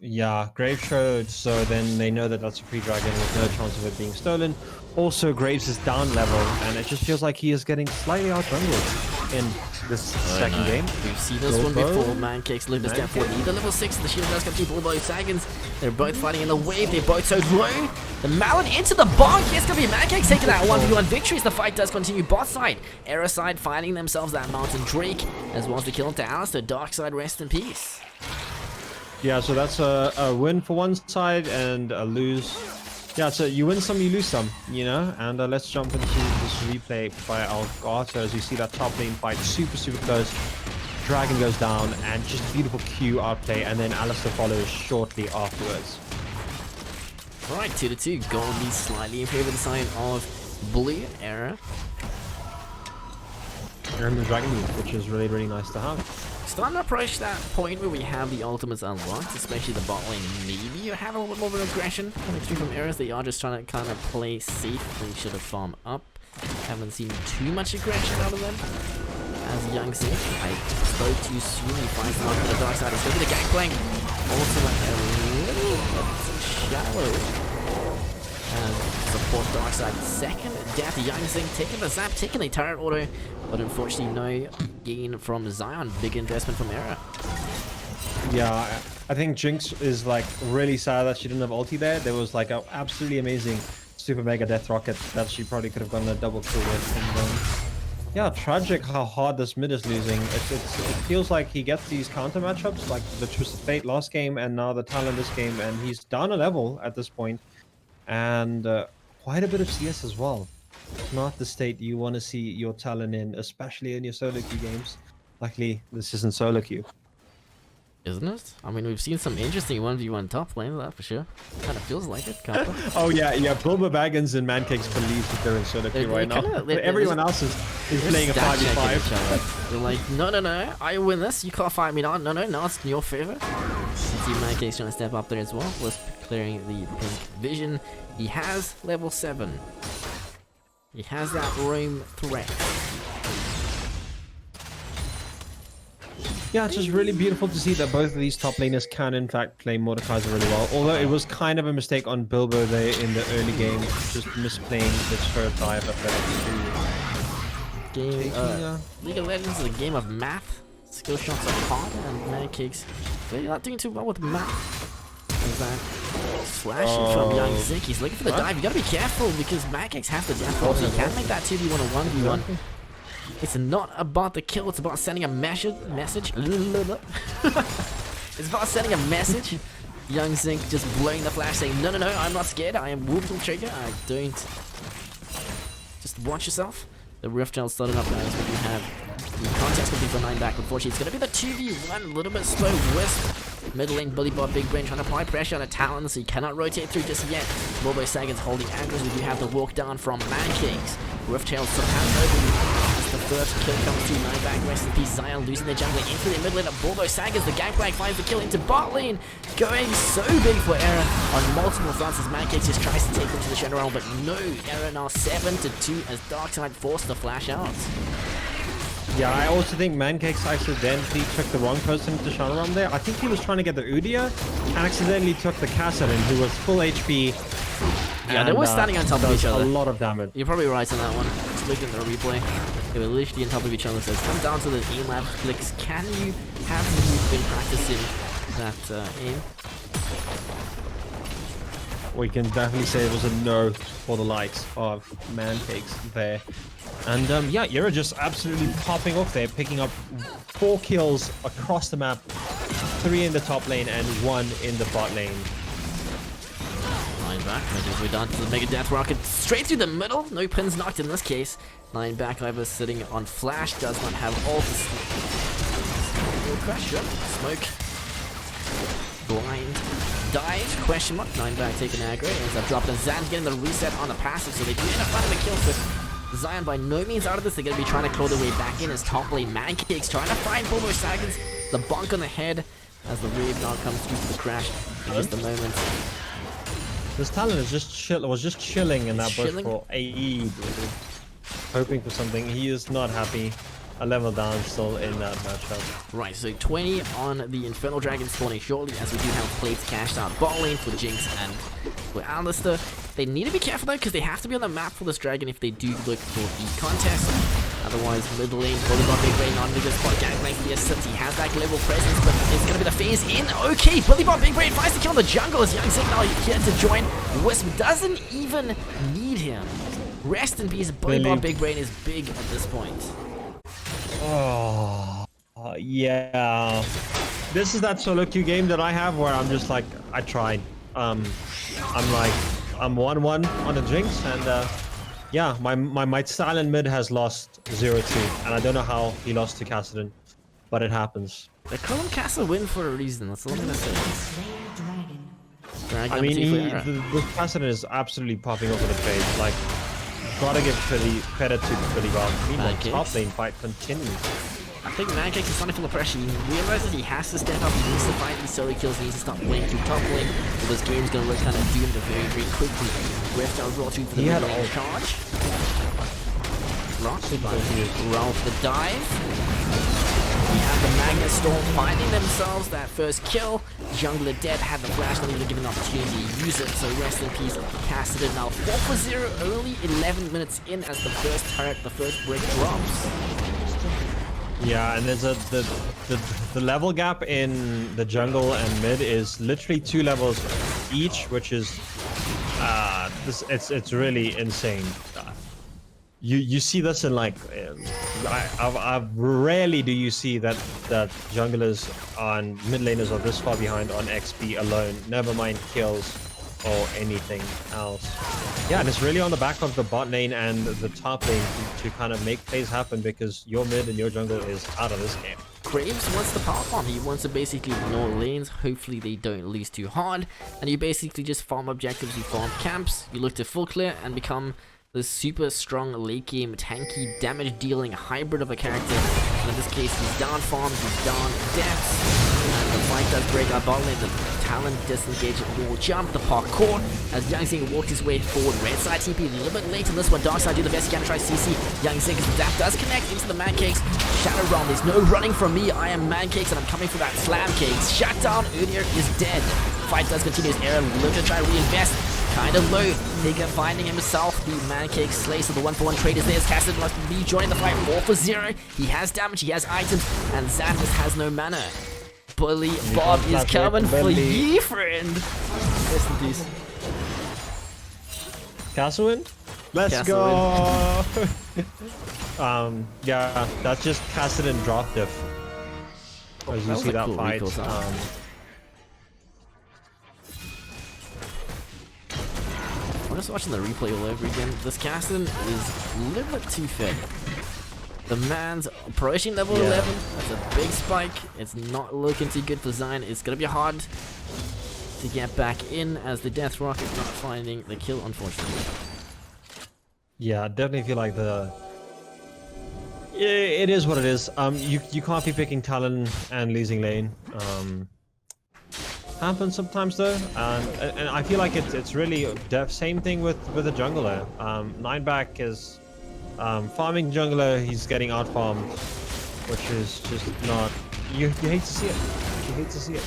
Yeah, Graves showed, so then they know that that's a free dragon with no chance of it being stolen. Also, Graves is down level, and it just feels like he is getting slightly out-jungled in this second game. We've seen this one before. Mancakes live this down for either level 6. The shield does come to Bilbo seconds. They're both fighting in the wave. They're both so low. The Malin into the bonk. It's going to be Mancakes taking that 1v1 victory as the fight does continue. Bot side, Era side finding themselves that Mountain Drake, as well as the kill into Alistair. Dark side, rest in peace. Yeah, so that's a win for one side and a lose. Yeah, so you win some, you lose some, you know? And let's jump into this replay by Elgato as you see that top lane fight super close. Dragon goes down and just beautiful Q outplay, and then Alistair follows shortly afterwards. Alright, 2-2. Goldie slightly in favor of the side of Blue Era. And the Dragon move, which is really nice to have. Starting to approach that point where we have the ultimates unlocked, especially the bot lane. Maybe you have a little bit more of an aggression coming through from Eras. They are just trying to kind of play safe. They should have farmed up. Haven't seen too much aggression out of them. As Young said, I spoke too soon. He finds them on the dark side. It's going to be the gangplank. Also like a little bit shallow. And support dark side second. Death Young Sing taking the zap, taking the turret auto. But unfortunately, no gain from Zion. Big investment from Era. Yeah, I think Jinx is like really sad that she didn't have ulti there. There was like an absolutely amazing super mega death rocket that she probably could have gotten a double kill with. And yeah, tragic how hard this mid is losing. It feels like he gets these counter matchups like the Twisted Fate last game and now the Talon this game, and he's down a level at this point, and quite a bit of CS as well. Not the state you want to see your Talon in, especially in your solo queue games. Luckily, this isn't solo queue. Isn't it? I mean, we've seen some interesting 1v1 top lane, that for sure. Kind of feels like it, Kappa. Oh yeah, Bilbo Baggins and Mancakes believes that they're in solo queue right now. But everyone else is playing a 5v5. They're like, no, I win this, you can't fight me now. No, it's in your favor. See Mancake's trying to step up there as well. Wisp clearing the pink vision. He has level 7. He has that roam threat. Yeah, it's just really beautiful to see that both of these top laners can in fact play Mordekaiser really well. Although it was kind of a mistake on Bilbo there in the early game, just misplaying the turret dive at level 2. League of Legends is a game of math. Skill shots are hard, and Mancakes, they're not doing too well with math. Is that slashing from Young Zik? He's looking for the dive. You gotta be careful because Mancakes has the death roll, so you can't make that 2v1 or 1v1. It's not about the kill, it's about sending a message. It's about sending a message. Young Zinc just blowing the flash saying, no, I'm not scared. I am moving the trigger. I don't. Just watch yourself. The Rift Gel started up, guys. What do you have? The contest will be for 9 back. Unfortunately, it's going to be the 2v1. A little bit slow. Wisp. Middle lane, Bully Bob, Big Brain trying to apply pressure on a Talon, so he cannot rotate through just yet. Bobo Sagan's holding angles. We do have the walk down from Mancakes. Rift Tail somehow open. The first kill comes to 9 back. Rest in peace, ZIO losing their jungler into the mid lane of Bobo Sagas. The gangplank finds the kill into bot lane. Going so big for Era on multiple fronts as Mancakes just tries to take them to the Shadow Realm, but no. Era now 7-2 as Darkseid forced the flash out. Yeah, I also think Mancakes accidentally took the wrong person to Shadow Realm there. I think he was trying to get the Udyr and accidentally took the Kassadin, who was full HP. Yeah, they were standing on top of each other. A lot of damage. You're probably right on that one. Just looking at the replay. They were literally on top of each other, so it's come down to the aim lab flicks. Have you been practicing that aim? We can definitely say it was a no for the likes of Mancakes there. And yeah, Yura just absolutely popping off there, picking up 4 kills across the map, 3 in the top lane and 1 in the bot lane. Back, making his way down to the Mega Death Rocket, straight through the middle. No pins knocked in this case. 9 back, however, sitting on flash, does not have all the pressure. Smoke, blind, dive, question mark. 9 back taking aggro, ends up dropping. Zan's getting the reset on the passive, so they do end up finding the kill. But Zion by no means out of this. They're going to be trying to claw their way back in as top lane. Mancakes trying to find Bobo Sagas. The bonk on the head as the rave now comes through to the crash in just a moment. This Talon is just chilling in that bush for AE, hoping for something. He is not happy. A level down still in that matchup. Right, so 20 on the Infernal Dragon spawning shortly, as we do have plates cashed out bot lane for Jinx and for Alistair. They need to be careful though, because they have to be on the map for this dragon if they do look for the contest. Otherwise, middle lane, Bullybot Big Brain on the good spot. Gangplank for the assist. He has that global presence, but it's going to be the phase in. Okay, Bullybot Big Brain finds the kill in the jungle as Young Signal here to join. Wisp doesn't even need him. Rest in peace, Bullybot Big Brain is big at this point. Oh, yeah. This is that solo queue game that I have where I'm just like, I tried. I'm 1-1 on the Jinx, and yeah, my silent mid has lost 0-2, and I don't know how he lost to Kassadin, but it happens. They call him Castle win for a reason. That's all I'm gonna say. I mean, the Kassadin is absolutely popping over the page. Like, gotta give credit to Billy Bob. Meanwhile, top lane fight continues. I think Mancakes is starting to feel the pressure. He realizes he has to step up. He needs to find these solo kills. He needs to start playing through top lane. So this game's gonna look kind of doomed very, very quickly. Rift down roll through for the mid lane charge. Lost by Ralph the dive. We have the Magnet Storm finding themselves that first kill. Jungler dead, had the flash, not even given an opportunity to use it. So rest in peace, Kassadin now 4-0, only 11 minutes in as the first turret, the first brick drops. Yeah, and there's the level gap in the jungle and mid is literally 2 levels each, which is it's really insane. You see this in like I rarely do you see that junglers on mid laners are this far behind on XP alone, never mind kills or anything else. Yeah, and it's really on the back of the bot lane and the top lane to kind of make plays happen, because your mid and your jungle is out of this game. Graves wants the power farm. He wants to basically ignore lanes. Hopefully they don't lose too hard. And you basically just farm objectives, you farm camps, you look to full clear and become the super strong late game tanky damage dealing hybrid of a character. And in this case he's down farms, he's down deaths. And the fight does break our bot lane. The Talon disengage wall jump, the parkour as Young Zing walks his way forward. Red side TP a little bit late on this one. Dark side do the best he can, try CC. Young Zing as the dash does connect into the Mancakes. Shadow Realm, there's no running from me. I am Mancakes and I'm coming for that Slam Cakes. Shutdown earlier is dead. Fight does continue as Era look to try reinvest. Kind of low. Nigga finding himself. The Mancake slays of the 1-for-1 trade is there. Cassidy must be joining the fight 4-for-0. He has damage, he has items, and Xanthus has no mana. Bully Bob is coming for ye, friend. Rest in peace. Castlewin? Let's go! Yeah, that's just Cassidy drop diff. As you see that cool fight. I'm just watching the replay all over again. This Cassidy is a little bit too fed. The man's approaching level 11. That's a big spike. It's not looking too good for Zion. It's going to be hard to get back in as the Death Rock is not finding the kill, unfortunately. Yeah, definitely feel like the... Yeah, it is what it is. You can't be picking Talon and losing lane. Happens sometimes though, and I feel like it's really same thing with the jungler. Nineback is farming jungler, he's getting out farmed, which is just not. You hate to see it. You hate to see it.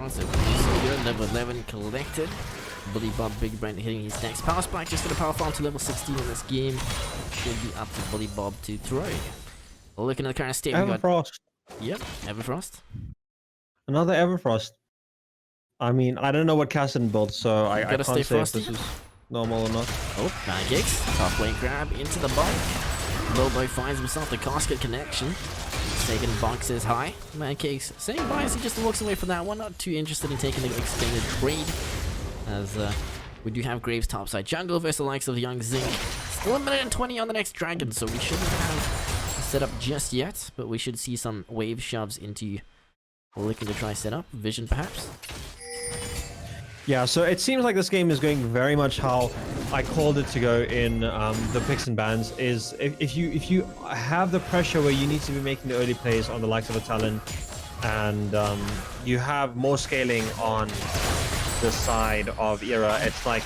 So good, level 11 collected. Bully Bob Big Brain hitting his next power spike, just gonna power farm to level 16 in this game. Should be up to Bully Bob to throw. Looking at the current state, Everfrost. Yep, Everfrost. Another Everfrost. I mean, I don't know what Cassidy built, so I can't say if this is normal or not. Oh, Pancakes. Top lane grab into the bot. Lobo finds himself the casket connection. Taking boxes high. Pancakes saying bye as he just walks away from that one. Not too interested in taking the extended trade. As we do have Graves topside jungle versus the likes of Young Zing. Still 1:20 on the next dragon, so we shouldn't have set up just yet, but we should see some wave shoves into looking to try set up vision perhaps. Yeah, so it seems like this game is going very much how I called it to go in the picks and bans. Is if you have the pressure where you need to be making the early plays on the likes of a Talon, and you have more scaling on the side of Era, it's like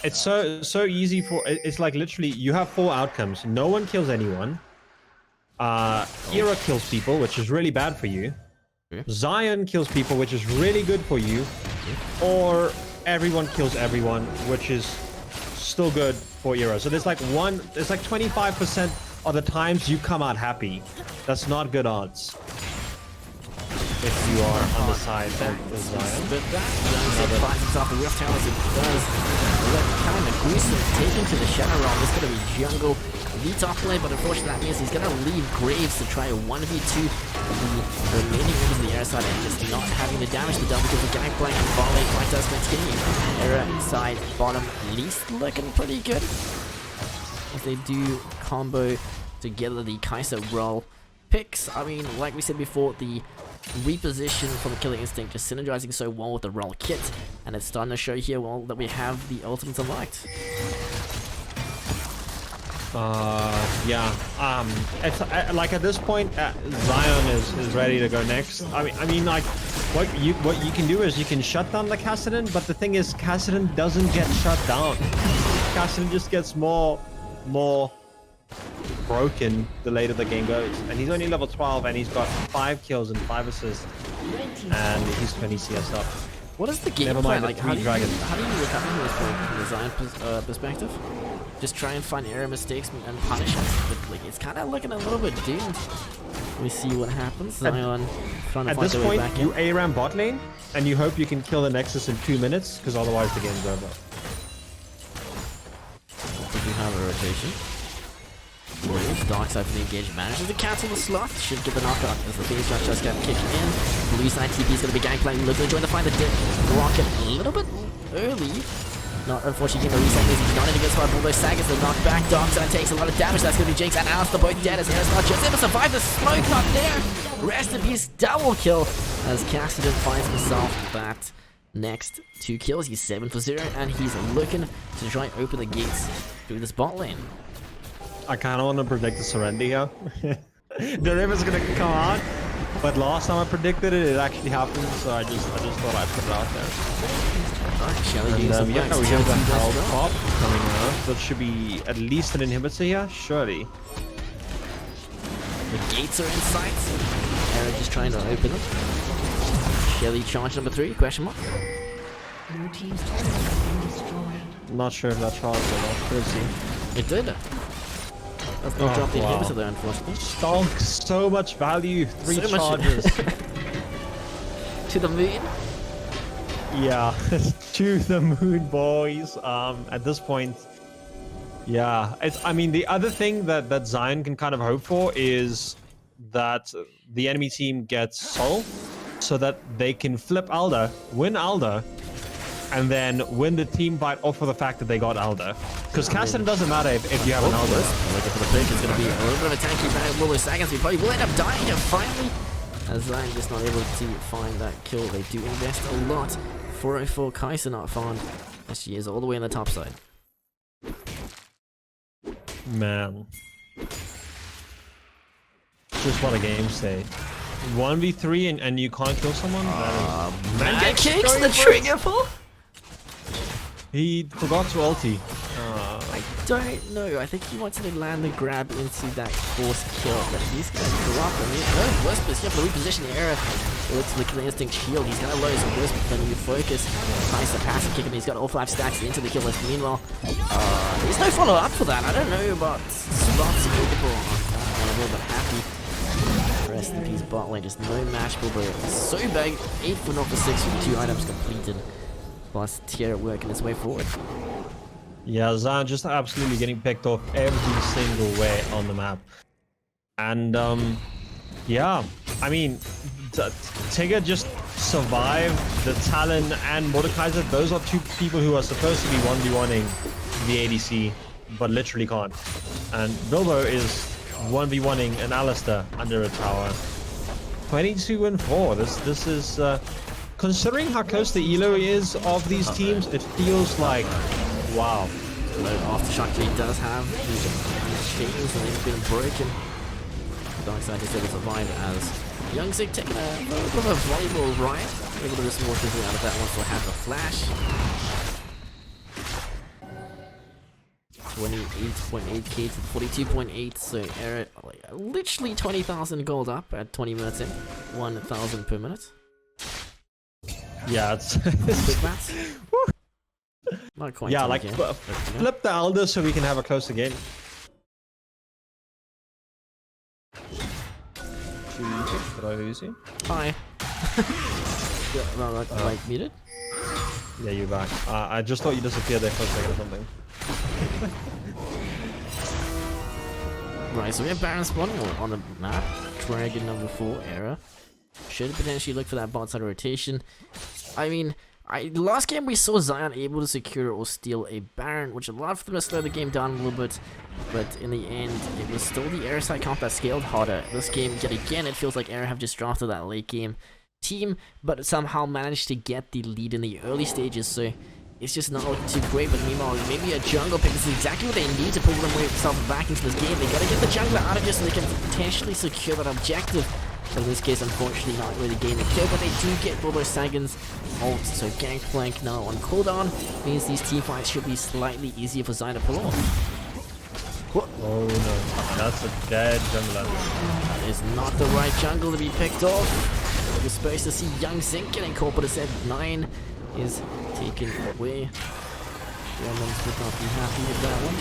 it's so easy for it's like literally you have 4 outcomes. No one kills anyone. Era kills people, which is really bad for you. Zion kills people, which is really good for you. Or everyone kills everyone, which is still good for Era. So there's like 25% of the times you come out happy. That's not good odds. If you are on the side of Zion. But that finds himself a rift tower as it does look kind of gruesome. Taken to the Shadow Realm. It's going to be jungle the top play, but unfortunately that means he's going to leave Graves to try a 1v2 the remaining members of the air side and just not having the damage to double because the gangplank and volley fight does continue. Era side bottom least looking pretty good as they do combo together the Kai'Sa roll picks. I mean, like we said before, the reposition from Killer Instinct just synergizing so well with the roll kit, and it's starting to show here well that we have the ultimates unlocked. Yeah. It's like at this point, Zion is ready to go next. I mean, like what you can do is you can shut down the Cassidy, but the thing is, Cassidy doesn't get shut down. Cassidy just gets more broken the later the game goes, and he's only level 12 and he's got 5 kills and 5 assists, and he's 20 CS up. What is the game plan? Like, how do you recover from this point from the Zion perspective? Just try and find error mistakes and punish it, but like it's kind of looking a little bit doomed. We see what happens. Zion trying to find their way back in. You A-ram bot lane and you hope you can kill the Nexus in 2 minutes, because otherwise the game's over. We do have a rotation. Dark side for the engage manages to cancel the slot. Should get the knockout as the phase rush just got kicked in. Blue side TP is going to be gangplank. Looking to join the fight. The rocket a little bit early. Not unfortunately getting the reset. He's not in a good spot. Bulldog Sagas the knockback. Darkseid takes a lot of damage. That's going to be Jinx and Alistair both dead as Air's not just able to survive the smoke not there. Rest in peace, double kill as Cassidy finds himself that next 2 kills. He's 7 for 0 and he's looking to try and open the gates through this bot lane. I kind of want to predict the surrender here. The river's gonna come out, but last time I predicted it, it actually happened. So I just thought I'd put it out there. Alright, Shelly doing And some yeah, work. we have the health pop coming out. That should be at least an inhibitor here, surely. The gates are in sight. Eric just trying to open it. Shelly charge number 3, question mark. Blue team's turret has been destroyed. Not sure if that charged or not. We'll see. It did. That's not drop the inhibitor there, unfortunately. Stonk, so much value. 3 So much- charges. To the moon. Yeah, to the moon, boys. At this point, yeah. I mean, the other thing that Zion can kind of hope for is that the enemy team gets Soul, so that they can flip Alda, win Alda, and then win the team fight off of the fact that they got Alda. Because Cassidy doesn't matter if you have an Alda. Looking for the pick. It's going to be a little bit of a tanky battle. Will those seconds we probably will end up dying here finally. As Zion just not able to find that kill. They do invest a lot. 404 Kaiser not found. As she is all the way on the top side. Man. Just what a game state. 1v3 and you can't kill someone? Man get kicks the trigger pull? He forgot to ulti. I don't know. I think he wanted to land the grab into that forced kill, but he's going to drop him. No, Whispers here for the reposition era. Looks like the instinct shield. He's going to lose a Whisper, then you focus. Nice, the passive kick, and he's got all 5 stacks into the kill list. Meanwhile, there's no follow up for that. I don't know about slots available on that one. I'm a little bit happy. Rest in peace, bot lane. Just no match for but so big. 8 for 0 for 6 with 2 items completed. Plus Tierra working his way forward. Yeah, Zion just absolutely getting picked off every single way on the map. And, yeah, I mean, Tigger just survived the Talon and Mordekaiser. Those are 2 people who are supposed to be 1v1ing the ADC, but literally can't. And Bilbo is 1v1ing an Alistair under a tower. 22 and 4. This is, considering how close the elo is of these teams, it feels like, wow. Aftershock he does have his chains and they've been broken. Darkseid is able to survive as Young Zig taking a little bit of a volleyball ride. Able to just walk quickly out of that one, so have the flash. 28.8k to 42.8, so Eric literally 20,000 gold up at 20 minutes in. 1,000 per minute. Yeah, it's Big maths. Not quite. yeah, like flip the Elder so we can have a closer game. Did I lose you? Hi. Like muted? Yeah, you're back. I just thought you disappeared there for a second or something. Right, so we have Baron spawning on the map. Dragon number 4 era. Should potentially look for that bot side rotation. I mean, the last game we saw Zion able to secure or steal a Baron, which allowed for them to slow the game down a little bit. But in the end, it was still the air side comp that scaled harder. This game, yet again, it feels like Air have just drafted that late game team, but somehow managed to get the lead in the early stages. So it's just not looking too great. But meanwhile, maybe a jungle pick is exactly what they need to pull themselves back into this game. They gotta get the jungler out of here so they can potentially secure that objective. But in this case, unfortunately, not really getting the kill, but they do get Bobo Sagan's ult. So Gangplank now on cooldown means these team fights should be slightly easier for Zion to pull off. What? Oh no, that's a dead jungler. That is not the right jungle to be picked off. We're supposed to see Young Zink getting caught, but instead 9 is taken away. Romans would not be happy with that one.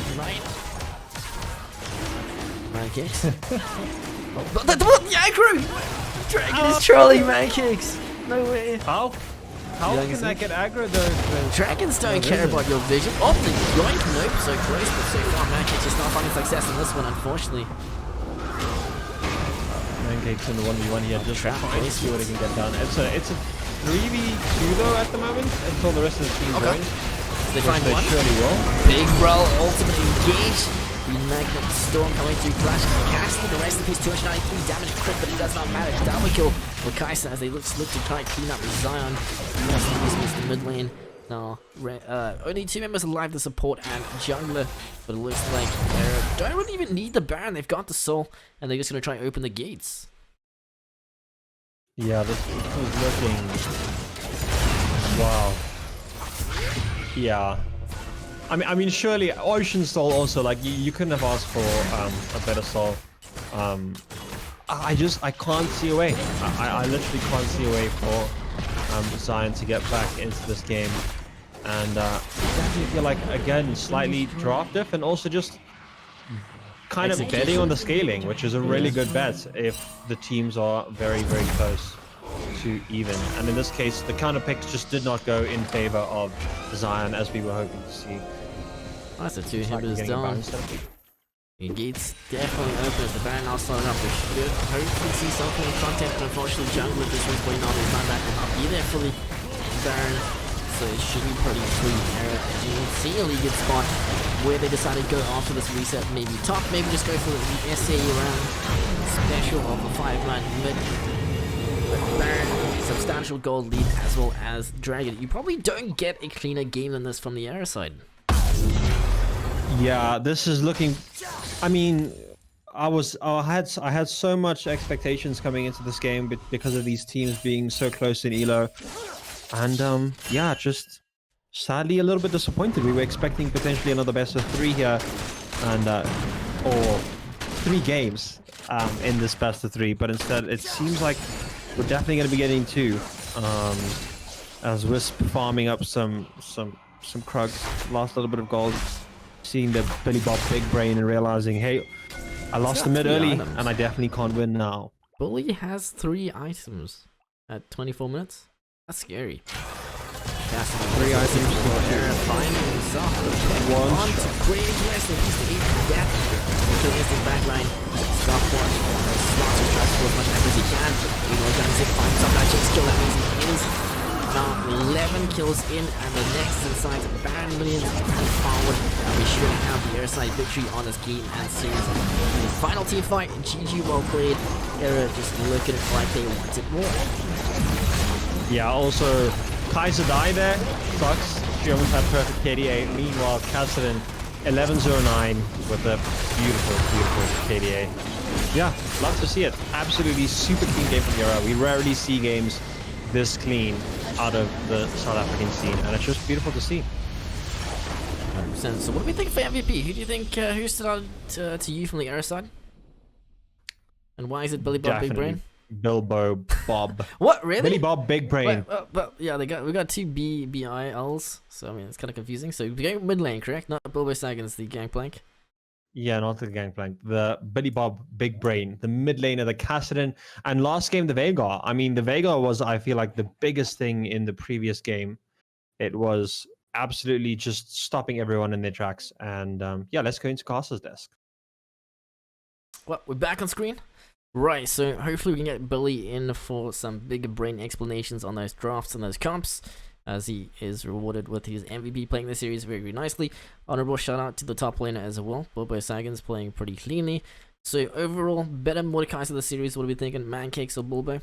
9. Pancakes. What the aggro? Dragon is trolling pancakes. No way. How can that get aggro though? Dragons don't care about your vision. Oh, the yoink, nope, so close, but so far Pancakes just not finding success in this one, unfortunately. Pancakes in the 1v1 here, just Trap trying to see what he can get done. It's a 3v2 though at the moment until the rest of the team joins. They find They one. surely will. Big Brawl ultimate engaged. The Magnet Storm coming through, flash cast the rest of his 293 damage crit, but it does not matter. Double kill for Kai'Sa as they look to try and clean up Zion. He missed the mid lane. Now, only 2 members alive, the support and jungler, but it looks like they don't really even need the Baron. They've got the soul, and they're just gonna try and open the gates. Yeah, this is looking. Wow. Yeah. I mean, surely Ocean Soul also, like, you couldn't have asked for a better soul. I can't see a way. I literally can't see a way for Zion to get back into this game. And I definitely feel like, again, slightly draft diff, and also just kind of betting on the scaling, which is a really good bet if the teams are very, very close to even. And in this case, the counter picks just did not go in favor of Zion as we were hoping to see. That's a 2 hitters down. The gates definitely open as the Baron now starting up. We should hopefully see something in content, but unfortunately Jungle at this point now there's not that will not be there fully. Baron, so it should be pretty free. You can see a really good spot where they decided to go after this reset, maybe top, maybe just go for the SA round special of the 5-man mid. But Baron, substantial gold lead as well as Dragon. You probably don't get a cleaner game than this from the Air side. Yeah, this is looking. I mean, I had so much expectations coming into this game because of these teams being so close in elo, and yeah, just sadly a little bit disappointed. We were expecting potentially another best of 3 here, and or 3 games in this best of 3, but instead it seems like we're definitely going to be getting 2. As Wisp farming up some Krugs, lost a little bit of gold. Seeing the Billy Bob big brain and realizing, hey, I lost the mid early and I definitely can't win now. Bully has 3 items at 24 minutes. That's scary. 3 items for Era finding himself on to Grave Wrestling. He's the 8th death. Until he gets his backline. Stopwatch. Slots his tracks for as much as he can. You know, he's going to find some that chase kill. That means he is now 11 kills in, and the next inside Baron Millions and forward. And we should have the airside victory on this game and series. In the final team fight, GG, well played. Era just looking like they wanted more. Yeah, also Kai'Sa died there. Sucks. She almost had perfect KDA. Meanwhile, Cassidy 1109 with a beautiful, beautiful KDA. Yeah, love to see it. Absolutely super clean game from Era. We rarely see games this clean out of the South African scene, and it's just beautiful to see. 100%. So what do we think for MVP? Who do you think, who stood out to you from the Era side? And why is it Billy Bob Big Brain? Bilbo Bob. What, really? Billy Bob Big Brain. But yeah, we got 2 BILs, so I mean it's kind of confusing. So we're going mid lane, correct? Not Bilbo Sagan's the gangplank. Yeah, not the gangplank. The Billy Bob Big Brain, the mid laner, the Cassidy, and last game the Veigar. I mean, the Veigar was, I feel like, the biggest thing in the previous game. It was absolutely just stopping everyone in their tracks. And yeah, let's go into Casa's desk. Well, we're back on screen. Right, so hopefully we can get Billy in for some big brain explanations on those drafts and those comps, as he is rewarded with his MVP playing the series very, very nicely. Honorable shout out to the top laner as well. Bilbo Sagan's playing pretty cleanly. So overall, better Mordecai of the series. What are we thinking? Mancakes or Bilbo?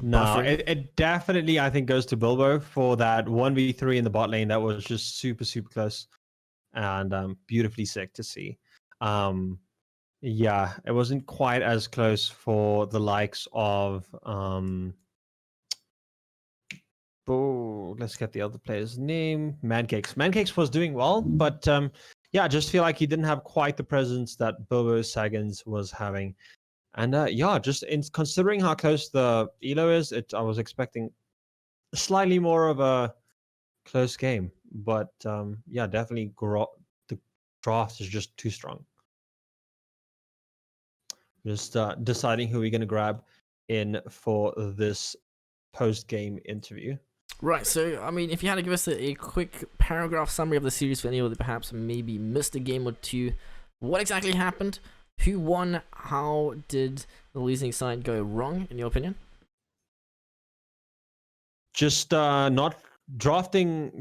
No, it definitely, I think, goes to Bilbo for that 1v3 in the bot lane. That was just super, super close and beautifully sick to see. Yeah, it wasn't quite as close for the likes of let's get the other player's name. Mancakes. Mancakes was doing well, but yeah, I just feel like he didn't have quite the presence that Bilbo Sagan's was having. And yeah, just in considering how close the elo is, I was expecting slightly more of a close game. But yeah, definitely the draft is just too strong. Just deciding who we're going to grab in for this post-game interview. Right, so, I mean, if you had to give us a quick paragraph summary of the series for anyone that perhaps maybe missed a game or two, what exactly happened? Who won? How did the losing side go wrong, in your opinion? just not drafting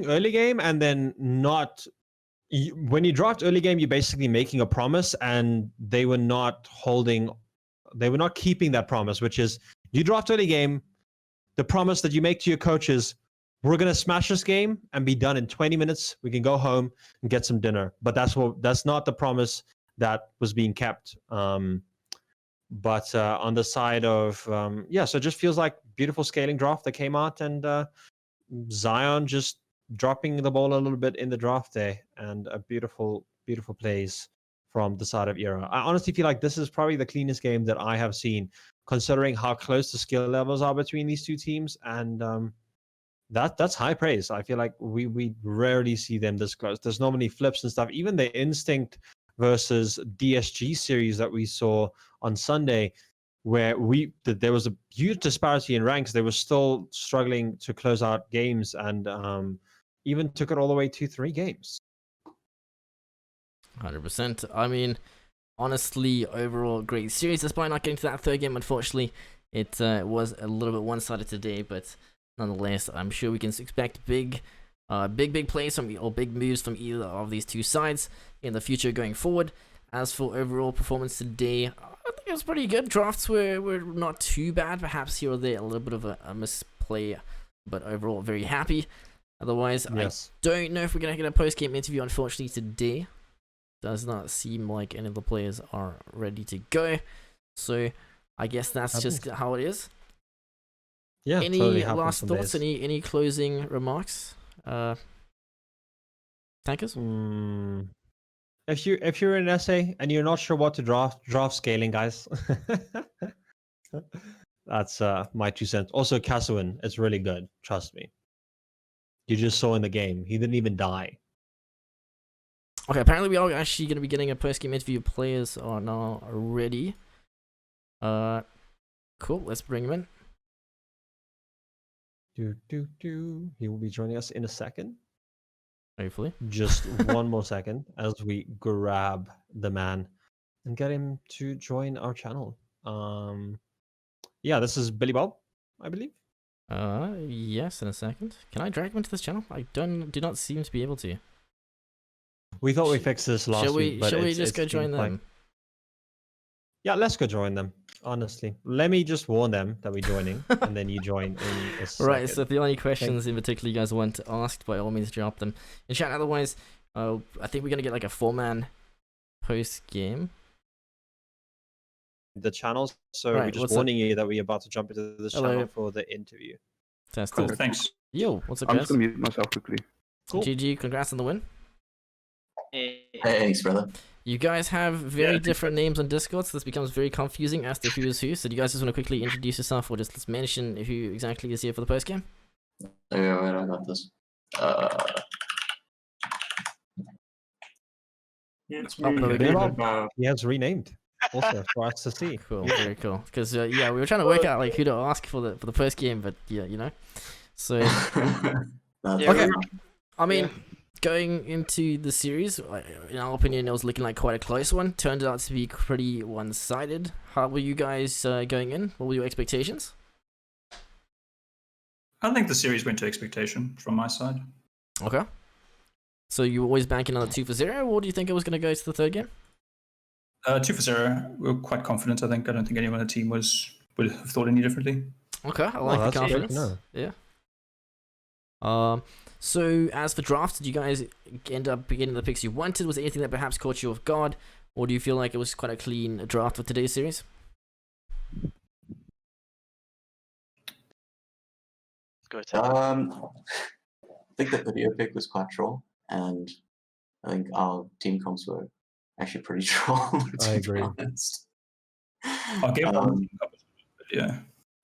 early game, and then not. When you draft early game, you're basically making a promise, and they were not keeping that promise, which is you draft early game. The promise that you make to your coach is, we're going to smash this game and be done in 20 minutes. We can go home and get some dinner. But that's not the promise that was being kept. But on the side of, so it just feels like beautiful scaling draft that came out, and Zion just dropping the ball a little bit in the draft day, and a beautiful, beautiful plays from the side of Era. I honestly feel like this is probably the cleanest game that I have seen, considering how close the skill levels are between these two teams. And that's high praise. I feel like we rarely see them this close. There's normally flips and stuff. Even the Instinct versus DSG series that we saw on Sunday, where there was a huge disparity in ranks. They were still struggling to close out games, and even took it all the way to 3 games. 100%. I mean, honestly, overall great series. Despite not getting to that third game, unfortunately, it was a little bit one-sided today. But nonetheless, I'm sure we can expect big plays or big moves from either of these two sides in the future going forward. As for overall performance today, I think it was pretty good. Drafts were not too bad. Perhaps here or there a little bit of a misplay, but overall very happy. Otherwise, yes. I don't know if we're going to get a post-game interview, unfortunately, today. Does not seem like any of the players are ready to go. So I guess that's just how it is. Yeah. Any totally last thoughts? Any closing remarks? Tankers? If you're in SA and you're not sure what to draft scaling, guys. That's my 2 cents. Also, Casuin is really good. Trust me. You just saw in the game. He didn't even die. Okay, apparently we are actually going to be getting a post-game interview. Players are now ready. Cool. Let's bring him in. He will be joining us in a second. Hopefully. Just one more second as we grab the man and get him to join our channel. Yeah, this is Billy Bob, I believe. Yes, in a second. Can I drag him into this channel? I do not seem to be able to. We thought we fixed this last week, but shall we just go join them? Yeah, let's go join them. Honestly, let me just warn them that we're joining, and then you join in a second. Right. So if there are any questions in particular you guys want asked, by all means drop them in chat. Otherwise, I think we're gonna get like a 4-man post game. The channels, so we're just warning you that we're about to jump into this channel for the interview. Cool, thanks. Yo, what's up, I'm guys? just gonna mute myself quickly. Cool. GG, congrats on the win. Thanks, brother. You guys have very different names on Discord, so this becomes very confusing as to who is who. So do you guys just want to quickly introduce yourself, or just let's mention who exactly is here for the post game? Yeah, wait, I got this. He has renamed also for us to see. Cool, very cool. Because yeah, we were trying to work out like who to ask for the first game, but yeah, you know. So okay, I mean, going into the series, in our opinion, it was looking like quite a close one. Turned out to be pretty one-sided. How were you guys going in? What were your expectations? I think the series went to expectation from my side. Okay. So you were always banking on a 2-0, or do you think it was going to go to the third game? 2-0. We were quite confident. I don't think anyone on the team would have thought any differently. Okay, I like the confidence. Yeah. So as for drafts, did you guys end up getting the picks you wanted? Was there anything that perhaps caught you off guard, or do you feel like it was quite a clean draft for today's series? Go I think the video pick was quite troll, and I think our team comps were actually pretty troll. I agree. Okay. Yeah.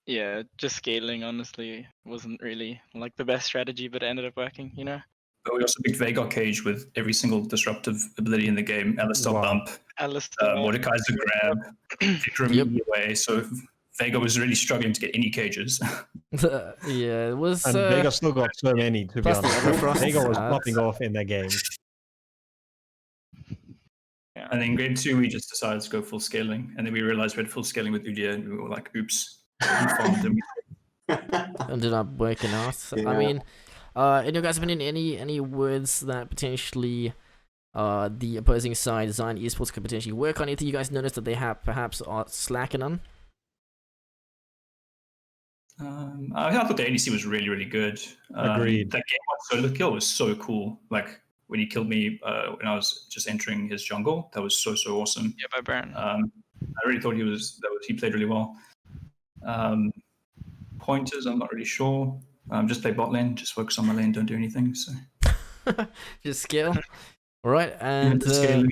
Yeah, just scaling honestly wasn't really like the best strategy, but it ended up working, you know. But we also picked Veigar Cage with every single disruptive ability in the game. Alistair Bump, Mordekaiser Grab, Victor away. So Veigar was really struggling to get any cages. Yeah, it was. And Veigar still got so many, to be honest. Veigar was popping off in that game. Yeah. And then game 2, we just decided to go full scaling. And then we realized we had full scaling with Udia, and we were like, oops. We farmed him. Ended up working out. Yeah. I mean, in your guys' opinion, any words that potentially the opposing side, ZIO Esports, could potentially work on? Anything you guys noticed that they have perhaps are slacking on? I thought the ADC was really, really good. Agreed. That game solo kill was so cool. Like when he killed me when I was just entering his jungle, that was so awesome. Yeah, by Baron. I really thought he played really well. Pointers, I'm not really sure. Just play bot lane, just focus on my lane, don't do anything. So just scale. All right, and More scaling.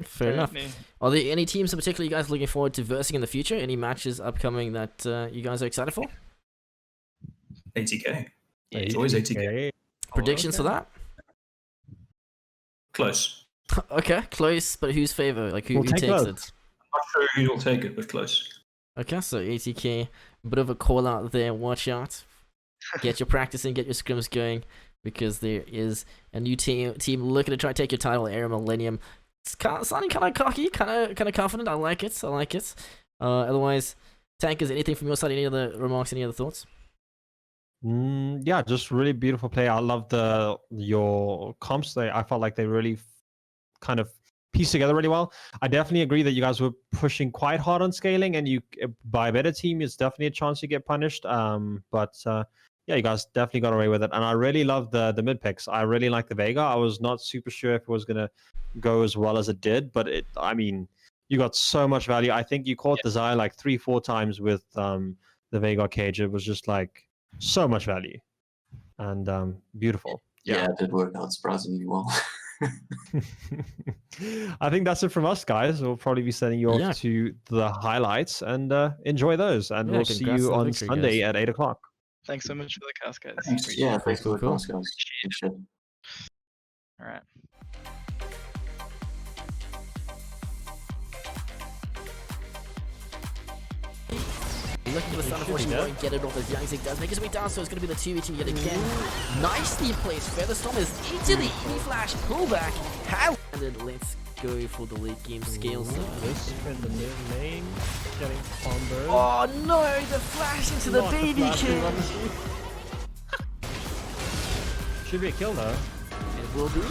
fair enough. Are there any teams in particular you guys are looking forward to versing in the future? Any matches upcoming that you guys are excited for? ATK. It's always ATK. Predictions for that? Close. Okay, close, but whose favor? Like who takes it? I'm not sure who will take it, but close. Okay, so ATK, bit of a call out there. Watch out. Get your practice in, get your scrims going, because there is a new team looking to try to take your title, Era Millennium. It's sounding kind of cocky, kind of confident. I like it. Otherwise, Tankers, anything from your side? Any other remarks? Any other thoughts? Yeah, just really beautiful play. I love your comps. I felt like they really kind of pieced together really well. I definitely agree that you guys were pushing quite hard on scaling, and you by a better team, it's definitely a chance you get punished. Yeah, you guys definitely got away with it, and I really love the mid picks. I really like the Vega. I was not super sure if it was gonna go as well as it did, but I mean, you got so much value. I think you caught the ZIO like 3-4 times with the Vega cage. It was just like so much value and beautiful. Yeah, it did work out surprisingly well. I think that's it from us, guys. We'll probably be sending you off to the highlights and enjoy those, and we'll see you on Sunday at 8 o'clock. Thanks so much for the cast, guys. Thanks for the cast, guys. All right. Looking for the stun, unfortunately won't get it off as Young Zig does make his way down, so it's going to be the 2v2 yet again. Nicely placed. Featherstorm is into the E-Flash pullback. And let's go for the late game scale. This in the mid lane, getting combo. Oh no, the flash into the baby kill. Should be a kill though. It will be.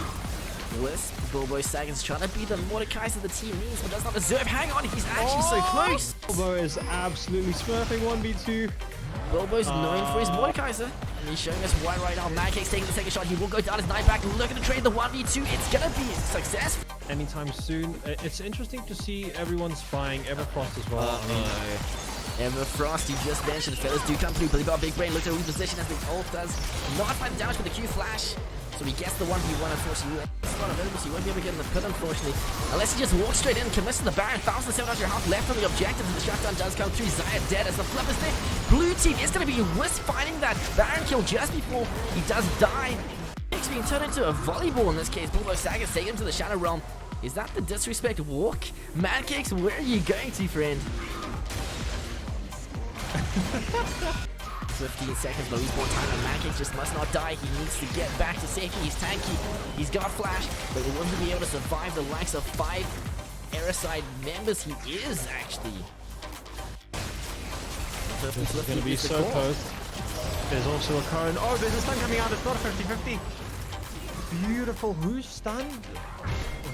Wisp, Bilbo Sagan's trying to be the Mordekaiser the team needs, but does not deserve. Hang on, he's actually so close. Bilbo is absolutely smurfing 1v2. Bilbo's known for his Mordekaiser, and he's showing us why right now. Mancake's taking the second shot. He will go down his 9 back, looking to trade the 1v2. It's gonna be a success. Anytime soon. It's interesting to see everyone spying Everfrost as well. Everfrost, you just mentioned, fellas do come through. Billy Bob Big Brain looks to reposition as the ult does not find the damage with the Q flash. So he gets the 1v1, unfortunately. It's not available, so he won't be able to get in the pit, unfortunately. Unless he just walks straight in, commits to the Baron. 1,700 health left on the objective, and the shutdown does come through. ZIO dead as the flip is there. Blue team is going to be Wisp finding that Baron kill just before he does die. It's being turned into a volleyball in this case. Bilbo Sagan's taken him to the Shadow Realm. Is that the disrespect walk? Mancakes, where are you going to, friend? 15 seconds, but he's more time, and Mancake just must not die. He needs to get back to safety. He's tanky. He's got flash, but he wouldn't be able to survive the likes of 5 Aeroside members. He is actually. This is going to be so close. There's also a current. Oh, there's a stun coming out. It's not a 50-50. Beautiful. Who's stunned?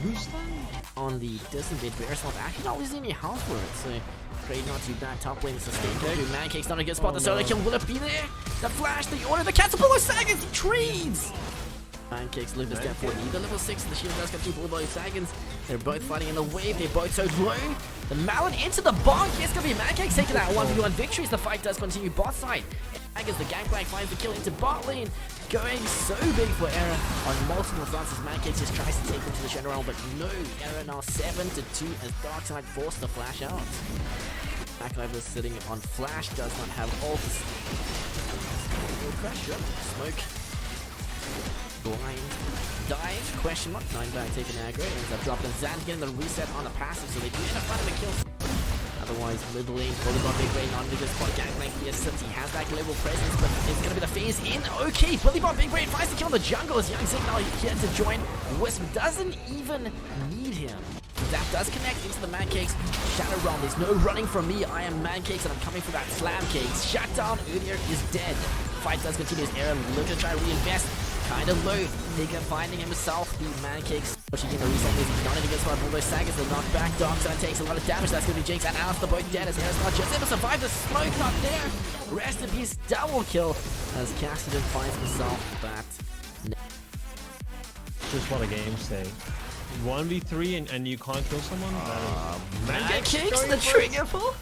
Who's stunned? On the distant bit, Bearsmouth actually not losing any health for it, so trade not too bad. Top lane sustained. Mancake's not a good spot. The solo kill, will it be there? The flash, the order, the catapult, Sagan's, he trades! Mancake's lived a step forward. Either level 6 and the shield does come through both Sagans. They're both fighting in the wave, they're both so low. The Malin into the bonk. It's gonna be Mancake's taking that 1v1 victory as the fight does continue bot side. As the gangplank finds the kill into bot lane. Going so big for Era on multiple fronts as Mancake just tries to take him to the general, but no, Era now 7-2 as Darkside forced the flash out. Backlive is sitting on flash, does not have ults. Pressure, smoke, blind, dive, question mark, 9 back taking aggro, ends up dropping Zan, getting the reset on the passive, so they do end up finding the kill. Otherwise, mid lane, Polygon Big Brain on the good spot. Gangplank here since he has that global presence, but it's going to be the phase in. Okay, Polygon Big Brain finds the kill in the jungle as Young Zig now here to join. Wisp doesn't even need him. That does connect into the Mancakes. Shadow Realm, there's no running from me. I am Mancakes and I'm coming for that Slam Cakes. Shut down, Udyr is dead. Fight does continue as Aaron looking to try to reinvest. Kind of low. Nigga finding himself. The Mancakes pushing in the reset is not even against Bulldog Sagas. The knockback. Darkseid takes a lot of damage. That's going to be Jinx and Alistair both dead as Aaron's not just able to survive. The smoke not there. Rest in peace. Double kill as Cassidy finds himself that. Just what a game say. 1v3 and you can't kill someone? Mancakes, the trigger pull?